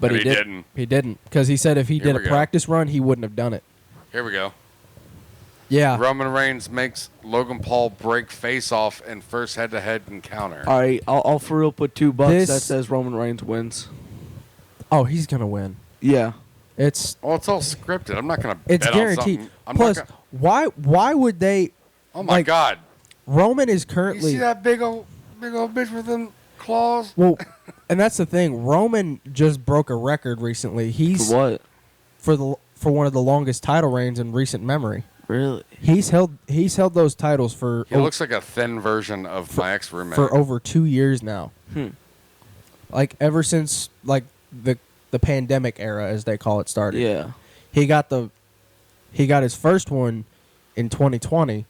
But And he he didn't. didn't. He didn't because he said if he Here did we a go. practice run, he wouldn't have done it. Here we go. Yeah. Roman Reigns makes Logan Paul break face off in first head-to-head encounter. All right, I'll for real put $2 This- that says Roman Reigns wins. Oh, he's gonna win. Yeah. It's Well, it's all scripted. I'm not gonna. it's bet on guaranteed. something. I'm Plus, not gonna, why would they? oh my like, god! Roman is You currently see that big old bitch with them claws? well, and that's the thing. Roman just broke a record recently. He's For what? for one of the longest title reigns in recent memory. Really? He's held those titles for He looks like a thin version of my ex-roommate. for over 2 years now. Hmm. Like ever since like the pandemic era, as they call it, started. Yeah. He got his first one in 2020,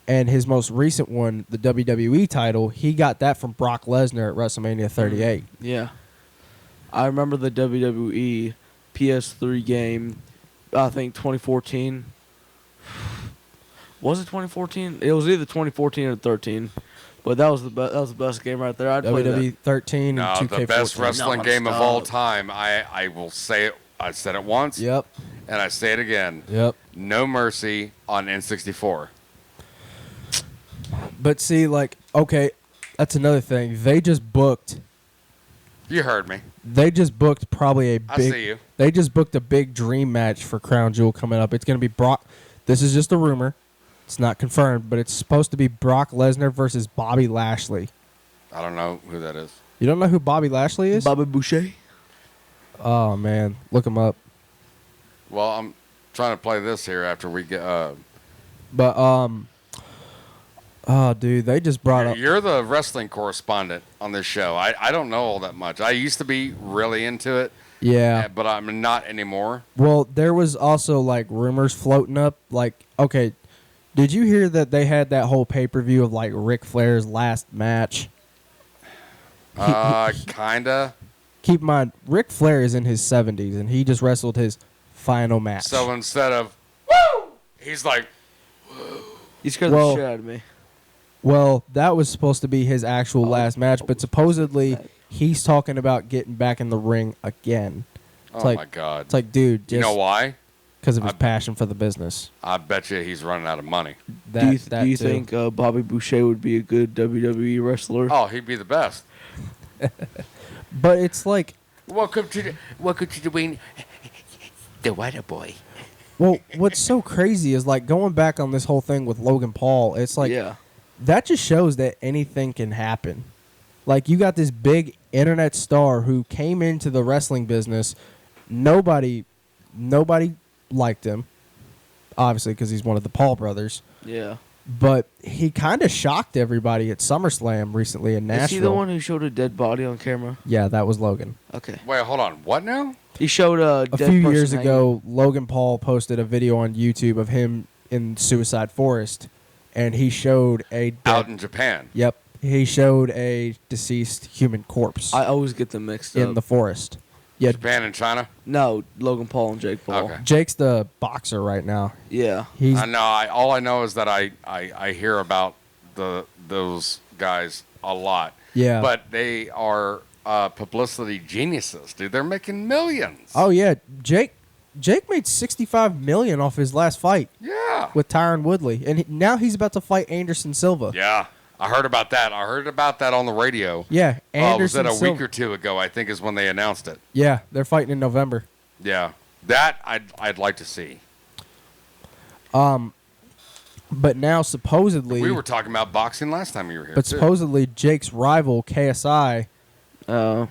and his most recent one, the WWE title, he got that from Brock Lesnar at WrestleMania 38. Yeah. I remember the WWE PS3 game, I think 2014. Was it 2014? It was either 2014 or 13. But that was the best game right there. I'd play that. WWE 13 No, and 2K14. the best wrestling game of Non-stop. all time. I will say it. I said it once. Yep. And I say it again. Yep. No Mercy on N64. But see, like, okay, that's another thing. They just booked. You heard me. They just booked probably a I big. see you. They just booked a big dream match for Crown Jewel coming up. It's going to be Brock. This is just a rumor. It's not confirmed, but it's supposed to be Brock Lesnar versus Bobby Lashley. I don't know who that is. You don't know who Bobby Lashley is? Bobby Boucher. Oh man, look him up. Well, I'm trying to play this here after we get. But oh dude, they just brought up. You're the wrestling correspondent on this show. I don't know all that much. I used to be really into it. Yeah. But I'm not anymore. Well, there was also like rumors floating up. Like, okay, did you hear that they had that whole pay-per-view of like Ric Flair's last match? Kinda. Keep in mind, Ric Flair is in his 70s, and he just wrestled his final match. So instead of woo, he's like, You scared the shit out of me. Well, that was supposed to be his actual last match, but supposedly he's talking about getting back in the ring again. It's oh my God. It's like, dude, just you know why? Because of his passion for the business. I bet you he's running out of money. That, do you think Bobby Boucher would be a good WWE wrestler? Oh, he'd be the best. But it's like, welcome to the wing, the Water Boy. well, what's so crazy is like going back on this whole thing with Logan Paul. It's like, that just shows that anything can happen. Like, you got this big internet star who came into the wrestling business. Nobody liked him, obviously, because he's one of the Paul brothers. Yeah. But he kind of shocked everybody at SummerSlam recently in Nashville. Is he the one who showed a dead body on camera? Yeah, that was Logan. Okay. Wait, hold on. What now? He showed a dead few person years hanging. ago, Logan Paul posted a video on YouTube of him in Suicide Forest, and he showed a Out in Japan. Yep, he showed a deceased human corpse. I always get them mixed up. In the forest. Yeah, Japan and China? No, Logan Paul and Jake Paul. Okay. Jake's the boxer right now. Yeah. He's I know. All I know is that I hear about those guys a lot. Yeah. But they are publicity geniuses, dude. They're making millions. Oh yeah, Jake made $65 million off his last fight. Yeah. With Tyron Woodley, and now he's about to fight Anderson Silva. Yeah. I heard about that. I heard about that on the radio. Yeah, Was Anderson it a Silva. week or two ago? I think is when they announced it. Yeah, they're fighting in November. Yeah, that I'd like to see. But now supposedly We were talking about boxing last time you were here. But too. supposedly Jake's rival KSI, yeah,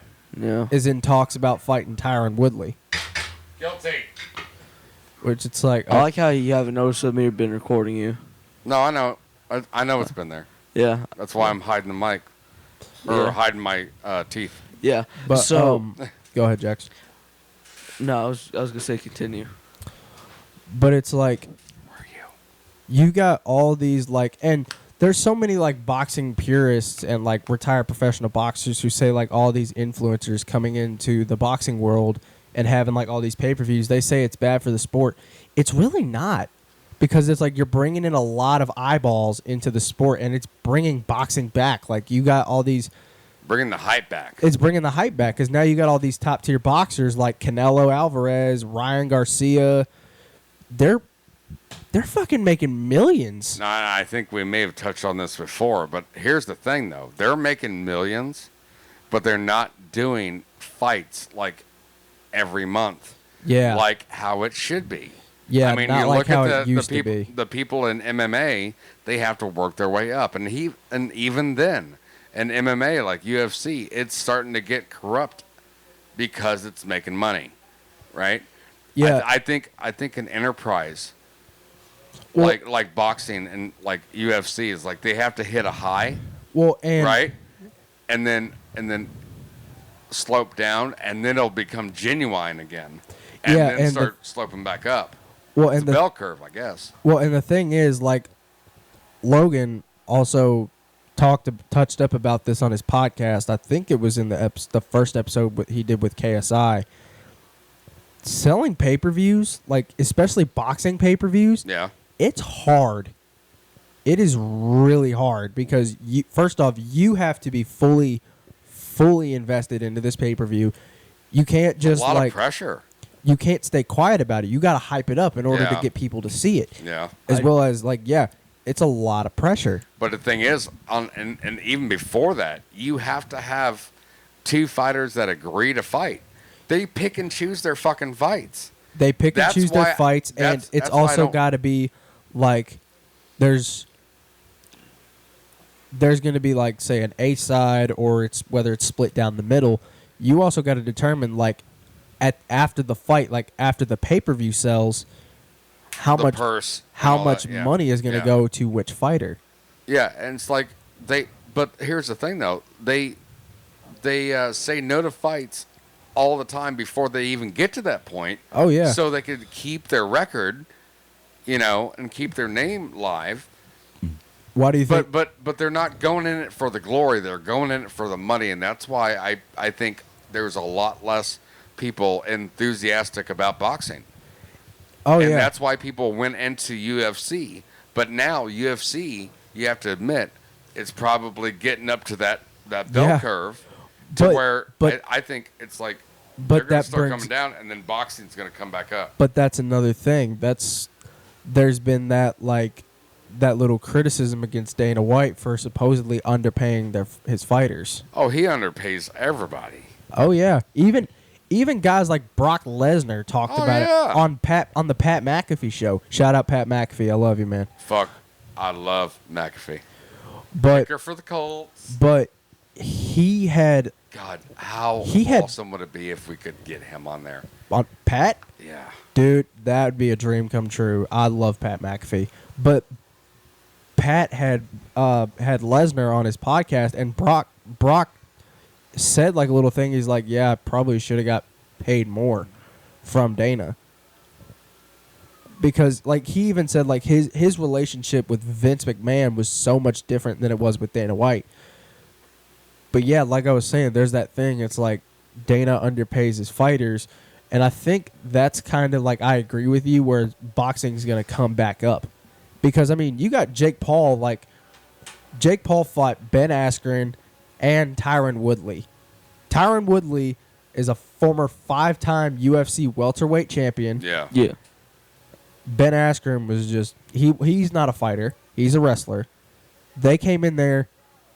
is in talks about fighting Tyron Woodley. Guilty. Which it's like, I like how you haven't noticed that we've been recording you. No, I know. I know it's been there. Yeah. That's why I'm hiding the mic or Yeah. hiding my teeth. Yeah. But So go ahead, Jax. no, I was gonna say continue. But it's like, you got all these like, and there's so many like boxing purists and like retired professional boxers who say like all these influencers coming into the boxing world and having like all these pay-per-views, they say it's bad for the sport. It's really not, because it's like you're bringing in a lot of eyeballs into the sport, and it's bringing boxing back. Like, you got all these, Bringing the hype back. it's bringing the hype back, because now you got all these top tier boxers like Canelo Alvarez, Ryan Garcia. They're fucking making millions. No, I think we may have touched on this before, but here's the thing, though. They're making millions, but they're not doing fights like every month. Yeah. Like how it should be. Yeah, I mean, not you like look how at it used to people, be. the people in MMA, they have to work their way up. And even then, in MMA, like UFC, it's starting to get corrupt because it's making money, right? Yeah. I think an enterprise Well- like boxing and like UFC is like they have to hit a high, Well, and right? And then slope down, and then it'll become genuine again, and Yeah, then and start sloping back up. well, It's and a the bell curve, I guess. well, and the thing is, like, Logan also touched up about this on his podcast. I think it was in the first episode he did with KSI. Selling pay-per-views, like especially boxing pay-per-views, Yeah. it's hard. it is really hard because first off, you have to be fully invested into this pay-per-view. You can't just a lot like of pressure. You can't stay quiet about it. You got to hype it up in order to Yeah. get people to see it. Yeah. As well as like, yeah, it's a lot of pressure. But the thing is, and even before that, you have to have two fighters that agree to fight. They pick and choose their fucking fights. They pick and That's choose why- their fights, and that's it's why I also don't- got to be like there's going to be like say an A side or it's whether it's split down the middle. You also got to determine like after the fight, like after the pay-per-view sells, how The much purse and how all much that, yeah. money is going to Yeah. go to which fighter. Yeah, and it's like but here's the thing though, they say no to fights all the time before they even get to that point. Oh, yeah. So they could keep their record, and keep their name live. Why do you think? But they're not going in it for the glory. They're going in it for the money, and that's why I think there's a lot less people enthusiastic about boxing. Oh, and yeah. that's why people went into UFC. But now UFC, you have to admit, it's probably getting up to that bell Yeah. curve to where but- I think it's like but they're going that to start brings- coming down, and then boxing's going to come back up. But that's another thing. There's been that little criticism against Dana White for supposedly underpaying his fighters. Oh, he underpays everybody. Oh yeah, even guys like Brock Lesnar talked Oh, about yeah. it on the Pat McAfee show. Shout out Pat McAfee, I love you, man. Fuck, I love McAfee. But Kicker for the Colts. but he had God, how He had- awesome would it be if we could get him on there? on Pat. Yeah. Dude, that would be a dream come true. I love Pat McAfee, but Pat had Lesnar on his podcast, and Brock said like a little thing. He's like, "Yeah, I probably should have got paid more from Dana," because like he even said like his relationship with Vince McMahon was so much different than it was with Dana White. But yeah, like I was saying, there's that thing. It's like Dana underpays his fighters. And I think that's kind of like I agree with you where boxing's going to come back up. Because, I mean, you got Jake Paul. Like, Jake Paul fought Ben Askren and Tyron Woodley. Tyron Woodley is a former 5-time UFC welterweight champion. Yeah. Yeah. Ben Askren was just he's not a fighter. He's a wrestler. They came in there,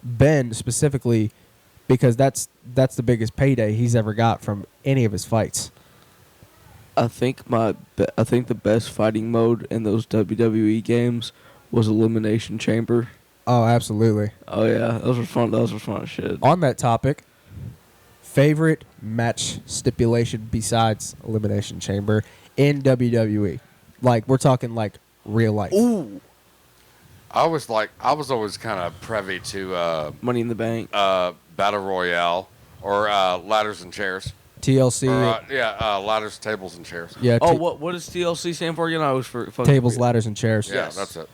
Ben specifically, because that's the biggest payday he's ever got from any of his fights. I think the best fighting mode in those WWE games was Elimination Chamber. Oh, absolutely. Oh yeah, those were fun. Those were fun as shit. On that topic, favorite match stipulation besides Elimination Chamber in WWE? Like, we're talking like real life. Ooh, I was always kind of privy to Money in the Bank. Battle Royale or ladders and chairs. TLC. Or, ladders, tables, and chairs. Yeah. Oh, what does TLC stand for again? I was for fucking Tables, forget. ladders, and chairs. Yeah, that's it.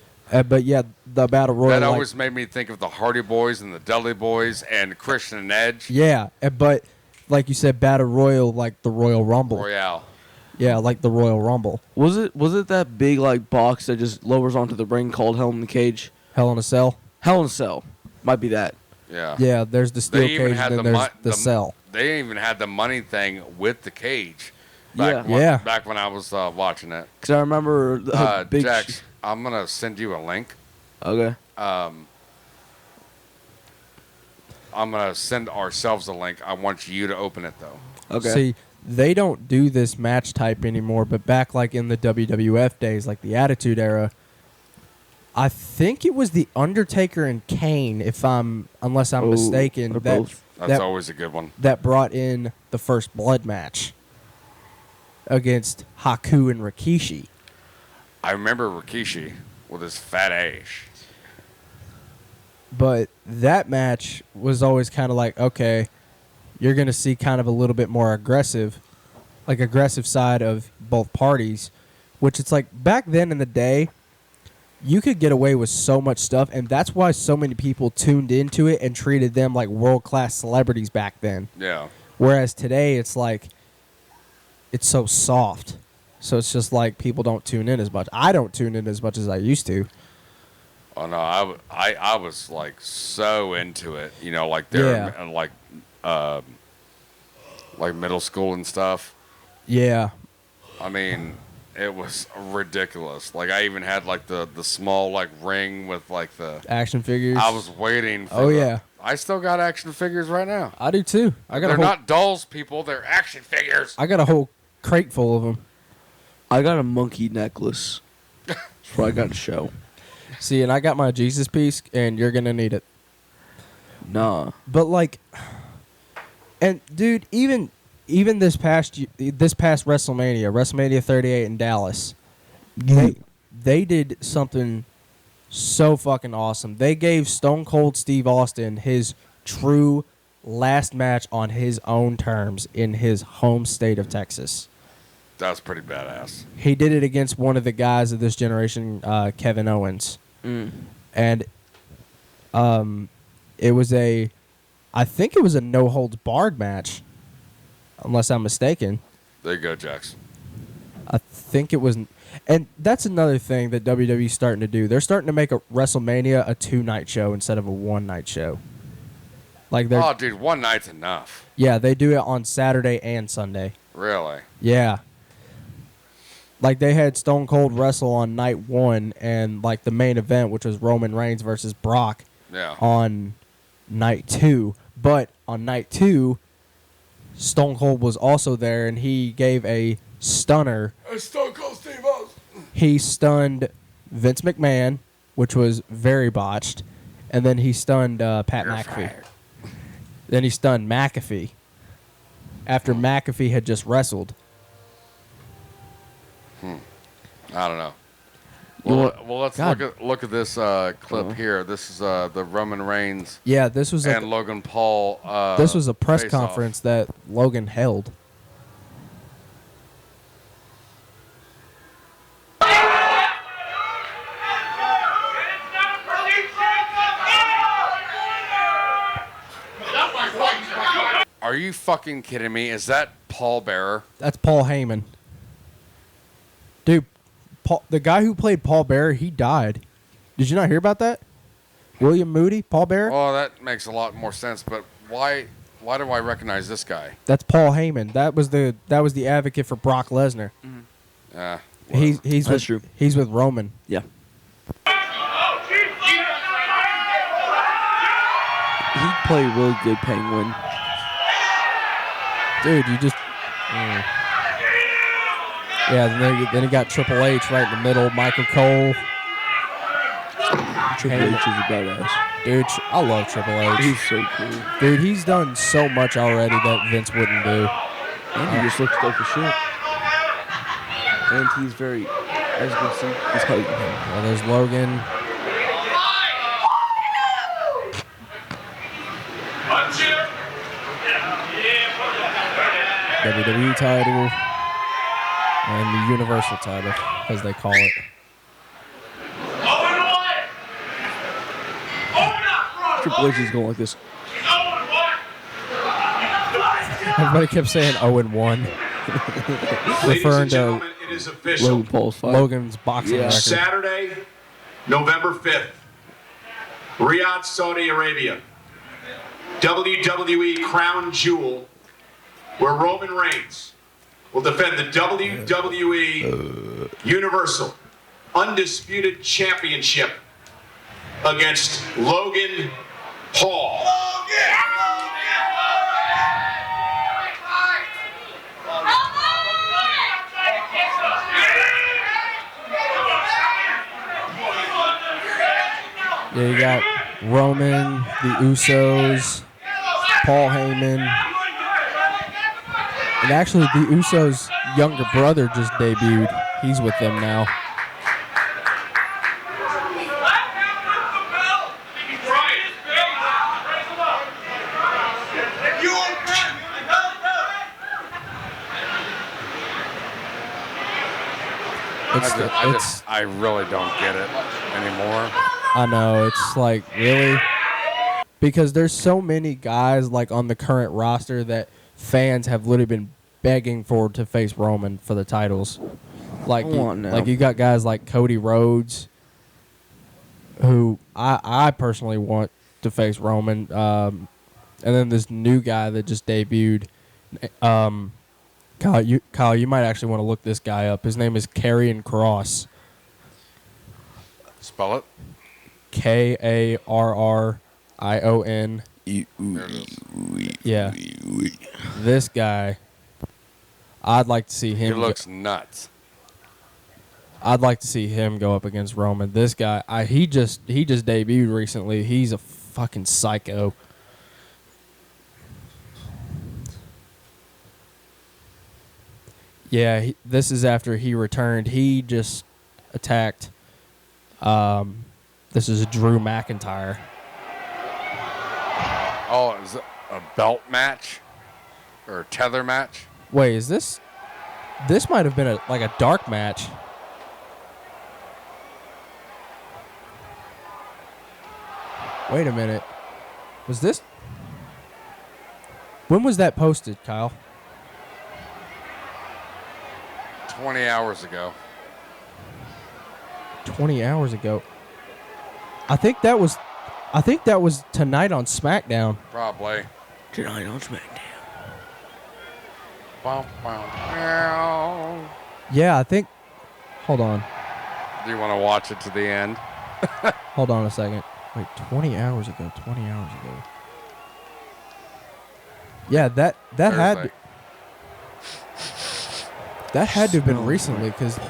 But yeah, the Battle Royal. That like- always made me think of the Hardy Boys and the Dudley Boys and Christian and Edge. Yeah, but like you said, Battle Royal, like the Royal Rumble. Royale. Yeah, like the Royal Rumble. Was it that big like box that just lowers onto the ring called Hell in the Cage? Hell in a Cell. Hell in a Cell. Might be that. Yeah. Yeah, there's the steel They even cage, had and then there's the the cell. They even had the money thing with the cage. Yeah. Yeah. Back when I was watching it. Because I remember the big. Jax, I'm gonna send you a link. Okay. I'm gonna send ourselves a link. I want you to open it though. Okay. See, they don't do this match type anymore, but back like in the WWF days, like the Attitude Era, I think it was the Undertaker and Kane, unless I'm mistaken, or that both. That's always a good one. that brought in the first blood match against Haku and Rikishi. I remember Rikishi with his fat ass. But that match was always kind of like, okay, you're going to see kind of a little bit more aggressive side of both parties, which it's like back then in the day, you could get away with so much stuff, and that's why so many people tuned into it and treated them like world-class celebrities back then. Yeah. Whereas today, it's like, it's so soft. So it's just like people don't tune in as much. I don't tune in as much as I used to. Oh no, I was like so into it, you know, like they're like middle school and stuff. Yeah. I mean, it was ridiculous. Like I even had like the small like ring with like the Action figures. I was waiting for Oh, yeah. I still got action figures right now. I do too. They're not dolls, people. They're action figures. I got a whole crate full of them. I got a monkey necklace. That's what I got to show. See, and I got my Jesus piece, and you're gonna need it. Nah. But like, and dude, even this past WrestleMania 38 in Dallas, they did something so fucking awesome. They gave Stone Cold Steve Austin his true last match on his own terms in his home state of Texas. That's pretty badass. He did it against one of the guys of this generation, Kevin Owens. And it was I think it was a no holds barred match, unless I'm mistaken. There you go, Jax. I think it was, and that's another thing that WWE's starting to do. They're starting to make a WrestleMania a 2-night show instead of a 1-night show. Like oh, dude, one night's enough. Yeah, they do it on Saturday and Sunday. Really? Yeah. Like they had Stone Cold wrestle on night 1, and like the main event, which was Roman Reigns versus Brock, on night 2. But on night 2, Stone Cold was also there, and he gave a stunner. Stone Cold Steve Austin. He stunned Vince McMahon, which was very botched, and then he stunned Pat McAfee. Fired. Then he stunned McAfee after McAfee had just wrestled. I don't know. Well, let's look at this clip here. This is the Roman Reigns. Yeah, this was and Logan Paul. This was a press face-off. conference that Logan held. Are you fucking kidding me? Is that Paul Bearer? That's Paul Heyman. Dude, the guy who played Paul Bearer, he died. Did you not hear about that? William Moody, Paul Bearer? Oh, that makes a lot more sense. But why do I recognize this guy? That's Paul Heyman. That was the advocate for Brock Lesnar. Well. He's That's with, true. He's with Roman. Yeah. He'd play a really good Penguin. Dude, you just... Yeah, then he got Triple H right in the middle, Michael Cole. Triple H is a badass. Dude, I love Triple H. He's so cool. Dude, he's done so much already that Vince wouldn't do. And he just looks dope as shit. And he's very, as you can see, he's hugging him. Well, there's Logan. WWE title and the Universal title, as they call it. Triple H is going like this. Everybody kept saying 0-1. Referring to it is official. Logan Paul's fight. Logan's boxing record. Saturday, November 5th, Riyadh, Saudi Arabia. WWE Crown Jewel, where Roman Reigns will defend the WWE Universal Undisputed Championship against Logan Paul. Yeah, you got Roman, the Usos, Paul Heyman. And actually, the Usos' younger brother just debuted. He's with them now. I really don't get it anymore. I know, it's like, really? Because there's so many guys like on the current roster that fans have literally been begging for to face Roman for the titles. Like, Come on now. like you got guys like Cody Rhodes, who I personally want to face Roman. And then this new guy that just debuted. Kyle, you might actually want to look this guy up. His name is Karrion Kross. Spell it. Karrion. Yeah. This guy, I'd like to see him. He looks nuts. I'd like to see him go up against Roman. This guy, he just debuted recently. He's a fucking psycho. Yeah, this is after he returned. He just attacked. This is Drew McIntyre. Oh, is it a belt match or a tether match? Wait, is this? This might have been a dark match. Wait a minute. Was this? When was that posted, Kyle? 20 hours ago. 20 hours ago. I think that was tonight on SmackDown. Probably. Tonight on SmackDown. Bow, bow, bow. Yeah, I think. Hold on. Do you want to watch it to the end? Hold on a second. Wait, 20 hours ago. 20 hours ago. Yeah, that had to have been recently because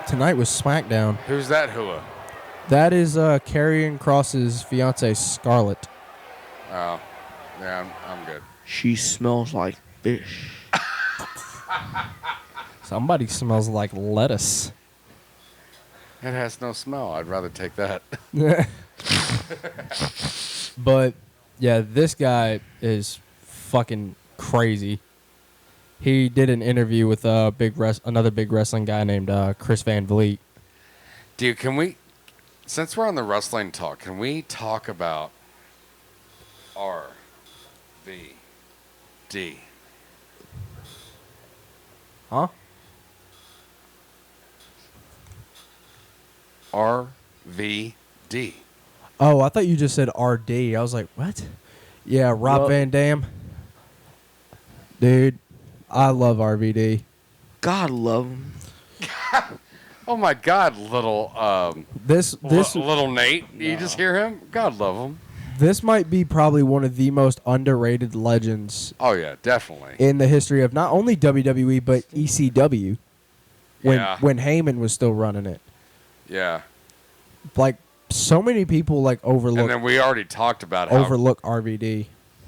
tonight was SmackDown. Who's that hua? That is Karrion Kross's fiance Scarlett. Oh, yeah, I'm good. She smells like fish. Somebody smells like lettuce. It has no smell. I'd rather take that. But yeah, this guy is fucking crazy. He did an interview with another big wrestling guy named Chris Van Vliet. Dude, can we, since we're on the wrestling talk, can we talk about RVD? Huh? RVD. Oh, I thought you just said RD. I was like, what? Yeah, Rob Van Dam. Dude, I love RVD. God love him. Oh my God, little little Nate. You just hear him? God love him. This might be probably one of the most underrated legends. Oh yeah, definitely. In the history of not only WWE but ECW. When Heyman was still running it. Yeah. Like so many people overlook. And then we already talked about overlook RVD.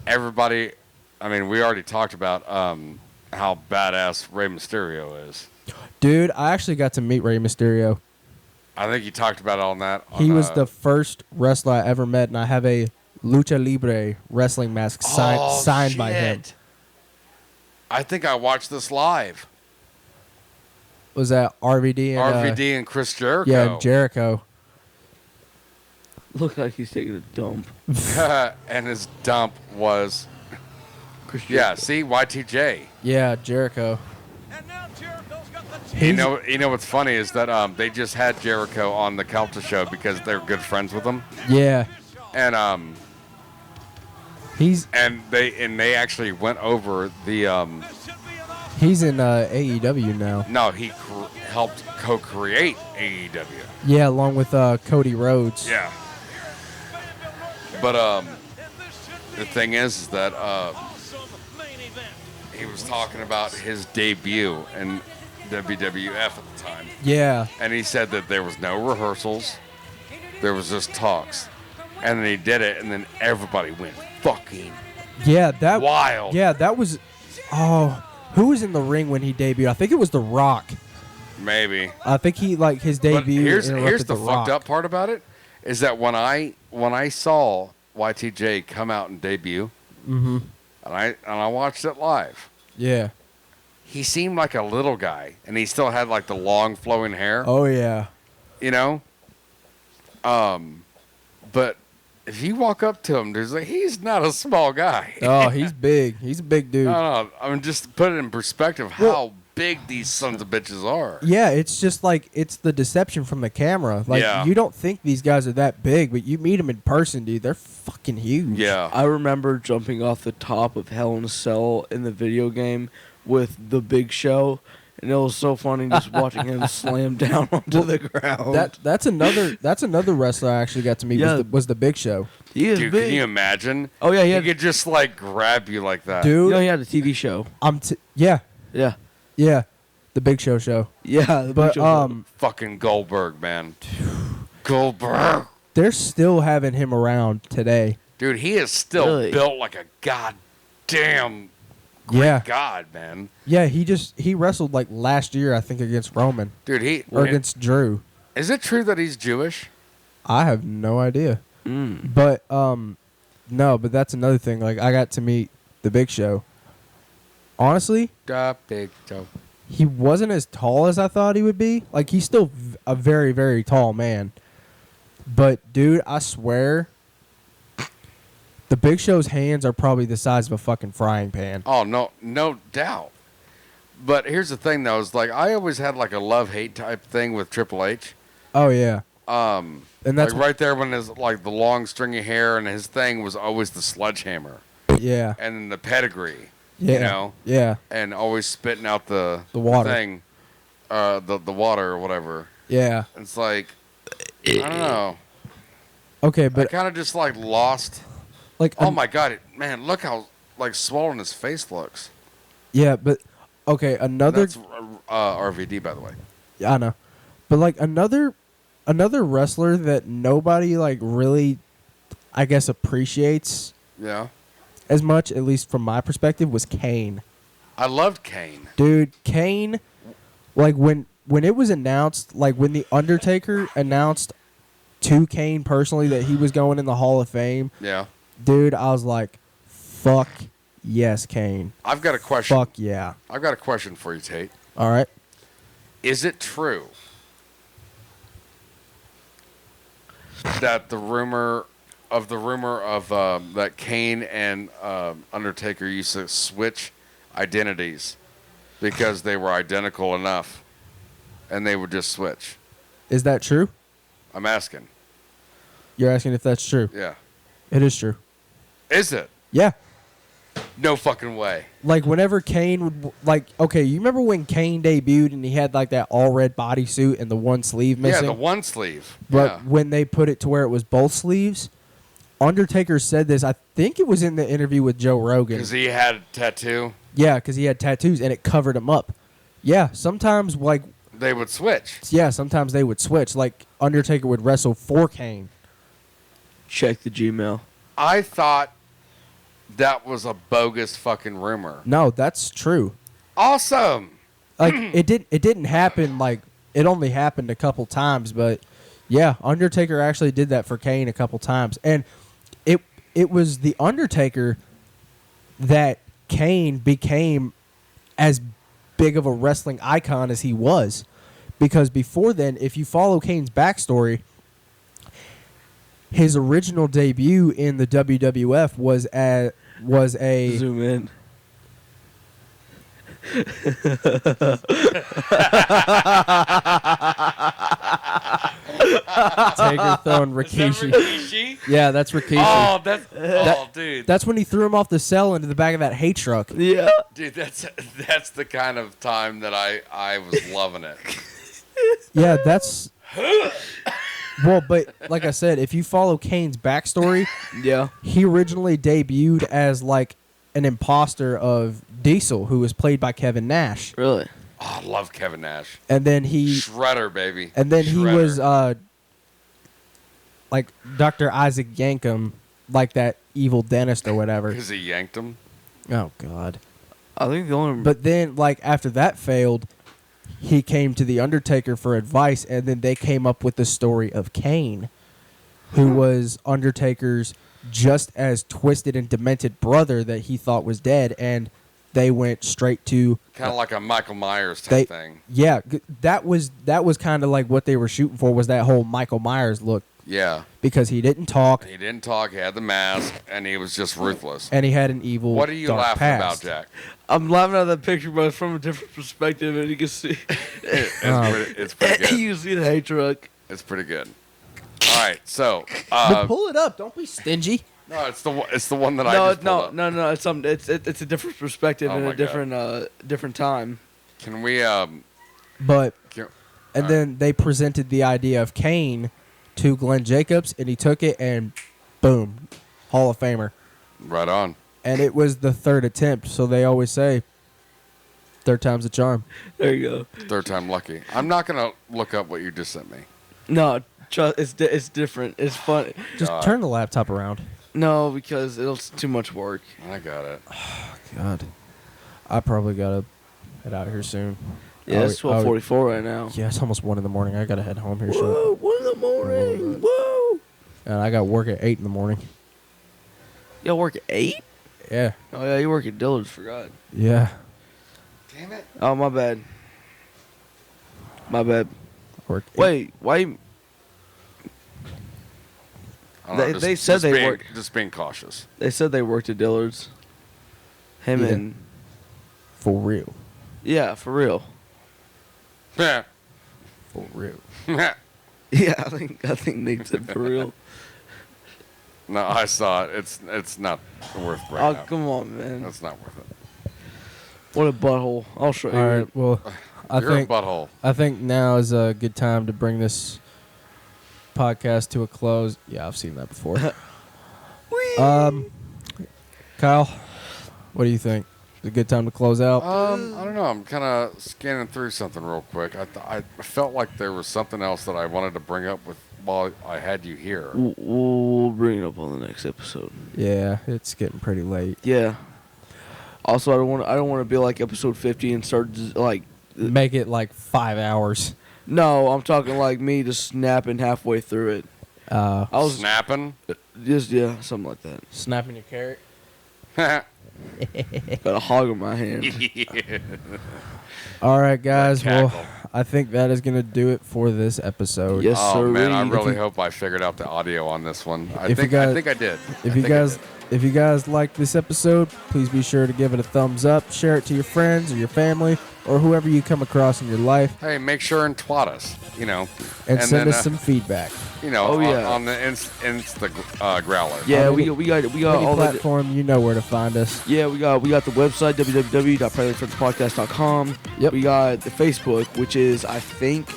Everybody, I mean, we already talked about how badass Rey Mysterio is. Dude, I actually got to meet Rey Mysterio. I think you talked about it on that. He was the first wrestler I ever met, and I have a Lucha Libre wrestling mask signed by him. I think I watched this live. Was that RVD and and Chris Jericho? Yeah, Jericho. Looked like he's taking a dump. And his dump was Chris yeah. Jericho. See, YTJ. Yeah, Jericho. You know what's funny is that they just had Jericho on the Calta show because they're good friends with him. Yeah. And they actually went over the He's in AEW now. No, he helped co-create AEW. Yeah, along with Cody Rhodes. Yeah. But the thing is that he was talking about his debut in WWF at the time. Yeah. And he said that there was no rehearsals. There was just talks. And then he did it, and then everybody went fucking wild. Yeah, that was... Oh, who was in the ring when he debuted? I think it was The Rock. Maybe. I think he, his debut... But here's the fucked up part about it, is that when I saw YTJ come out and debut, mm-hmm. and I watched it live. Yeah. He seemed like a little guy, and he still had the long flowing hair. Oh yeah. You know. But if you walk up to him, he's not a small guy. Oh, he's big. He's a big dude. No, I mean just put it in perspective how big these sons of bitches are. Yeah, it's just like it's the deception from the camera. Like Yeah. you don't think these guys are that big, but you meet them in person, dude. They're fucking huge. Yeah. I remember jumping off the top of Hell in a Cell in the video game with the Big Show, and it was so funny just watching him slam down onto the ground. That's another wrestler I actually got to meet Yeah. was the Big Show. He is Dude, big. can you imagine? Oh yeah, He could just like grab you like that. Dude, You know, he had a TV show. Yeah, Yeah, the Big Show show. yeah. The But Big Show. Fucking Goldberg, man. Goldberg. They're still having him around today. Dude, he is still Really? built like a goddamn great Yeah, god, man. yeah. He wrestled like last year, I think, against Roman Dude, or against Drew. is it true that he's Jewish? I have no idea. Mm. But no, but that's another thing. Like I got to meet the Big Show. Honestly, Da big Joe. he wasn't as tall as I thought he would be. Like he's still a very, very tall man. But dude, I swear, the Big Show's hands are probably the size of a fucking frying pan. Oh no doubt. But here's the thing though, is like I always had like a love-hate type thing with Triple H. Oh yeah, And that's like right there when his like the long stringy hair and his thing was always the sledgehammer yeah, and then the pedigree. yeah, You know? yeah, And always spitting out the water. thing, the water or whatever. yeah. It's like I don't know. Okay, I but kind of just like lost. like, Oh my god, man! Look how like swollen his face looks. yeah, but okay, another. That's RVD, by the way. Yeah, I know, but like another wrestler that nobody like really, I guess, appreciates Yeah, as much, at least from my perspective, was Kane. I loved Kane. Dude, Kane, like when it was announced, like when the Undertaker announced to Kane personally that he was going in the Hall of Fame, Yeah, dude, I was like, fuck yes, Kane. I've got a question. Fuck yeah. I've got a question for you, Tate. All right. Is it true that the rumor of that Kane and Undertaker used to switch identities because they were identical enough, and they would just switch? Is that true? I'm asking. You're asking if that's true. Yeah. It is true. Is it? Yeah. No fucking way. Like whenever Kane would like, okay, you remember when Kane debuted and he had like that all red bodysuit and the one sleeve missing? Yeah, the one sleeve. But Yeah. when they put it to where it was both sleeves, Undertaker said this. I think it was in the interview with Joe Rogan. Because he had a tattoo. Yeah, because he had tattoos and it covered him up. Yeah, sometimes like They would switch. sometimes they would switch. Like Undertaker would wrestle for Kane. Check the Gmail. I thought that was a bogus fucking rumor. No, that's true. Awesome. Like it didn't happen. Like it only happened a couple times, but yeah, Undertaker actually did that for Kane a couple times, and it was the Undertaker that Kane became as big of a wrestling icon as he was, because before then, if you follow Kane's backstory, his original debut in the WWF was a Zoom in. Taker throwing Rikishi. Yeah, that's Rikishi. Oh, dude. That's when he threw him off the cell into the back of that hay truck. Yeah. Dude, that's the kind of time that I was loving it. Yeah, that's. Well, but like I said, if you follow Kane's backstory, Yeah. he originally debuted as like an imposter of Diesel, who was played by Kevin Nash, Really? Oh, I love Kevin Nash. and then he Shredder, baby. and then he Shredder. was like Dr. Isaac Yankem, like that evil dentist or whatever. Because he yanked him. Oh God. I think the only. But then, like, after that failed, he came to The Undertaker for advice, and then they came up with the story of Kane, who was Undertaker's just as twisted and demented brother that he thought was dead, and they went straight to... Kind of like a Michael Myers type thing. Yeah, that was kind of like what they were shooting for, was that whole Michael Myers look. Yeah. because he didn't talk He didn't talk. He had the mask, and he was just ruthless. and he had an evil. What are you dark laughing past. about, Jack? I'm laughing at that picture, but it's from a different perspective, and you can see. It's pretty good. You see the hay truck. It's pretty good. All right, so But pull it up. Don't be stingy. no, it's the one that I No, just pulled up. no. It's something. It's a different perspective Oh and my a different time. Can we But can- and all then they presented the idea of Kane to Glenn Jacobs, and he took it, and boom, Hall of Famer. right on. And it was the third attempt, so they always say, third time's a charm. There you go. Third time lucky. I'm not gonna look up what you just sent me. No, trust. It's different. It's fun. Just God. turn the laptop around. No, because it's too much work. I got it. God, I probably gotta head out here soon. Yeah, it's 12:44 right now. Yeah, it's almost 1 in the morning. I gotta head home here Whoa, soon. 1 in the morning. Whoa. And I got work at 8 in the morning. Y'all work at 8? Yeah, Oh yeah, you work at Dillard's. Forgot. yeah. Damn it. Oh my bad. My bad. Work. Wait, why? You, I don't know, They said they being, work- Just being cautious. they said they worked at Dillard's. Him Yeah. and For real. yeah, for real. Yeah. For real. Yeah, I think Nate said for real. No, I saw it. It's not worth Oh bringing up. come on, man! That's not worth it. What a butthole! I'll show you. All right. Well, I You're think a butthole. I think now is a good time to bring this podcast to a close. Yeah, I've seen that before. Kyle, what do you think? Is it a good time to close out? I don't know. I'm kind of scanning through something real quick. I felt like there was something else that I wanted to bring up with while I had you here. We'll bring it up on the next episode. Yeah, it's getting pretty late. Yeah. Also, I don't want to be like episode 50 and start like. Make it like 5 hours. No, I'm talking like me just snapping halfway through it. I was Snapping. just something like that. Snapping your carrot. Got Got a hog in my hand. All right, guys. Well, cackle. I think that is going to do it for this episode. Yes, Oh sir. man, I really hope I figured out the audio on this one. I If you think guys- I think I did. If I you think I guys did. if you guys like this episode, please be sure to give it a thumbs up, share it to your friends or your family or whoever you come across in your life, Hey, make sure and twat us. You know, and send then, us some feedback. You know, Oh, on, yeah. on the Insta growler. Yeah, On we got Any all that. platform, you know where to find us. Yeah, we got the website www.practiallyfriendspodcast.com. Yep. We got the Facebook, which is I think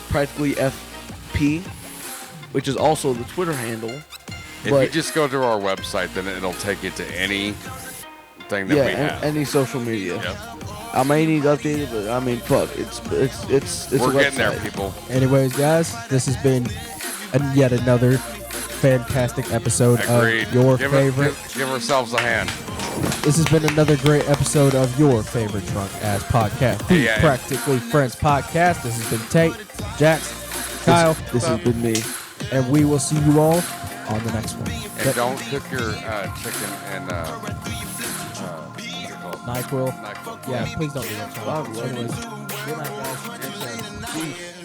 practically FP, which is also the Twitter handle. If But you just go to our website, then it'll take you to any thing that yeah, we have. any social media. Yep. I may need to update it, but I mean, fuck, it's We're a getting there, website. people. Anyways, guys, this has been yet another fantastic episode Agreed. of your give favorite. give ourselves a hand. This has been another great episode of your favorite drunk ass podcast, the Yeah. Practically Friends podcast. This has been Tate, Jax, Kyle, This has been me. and we will see you all on the next one. And don't cook your chicken and what's it called? NyQuil. NyQuil. Yeah, please don't do that. Sean. Wow, Anyways, good night, guys. Take care. Peace.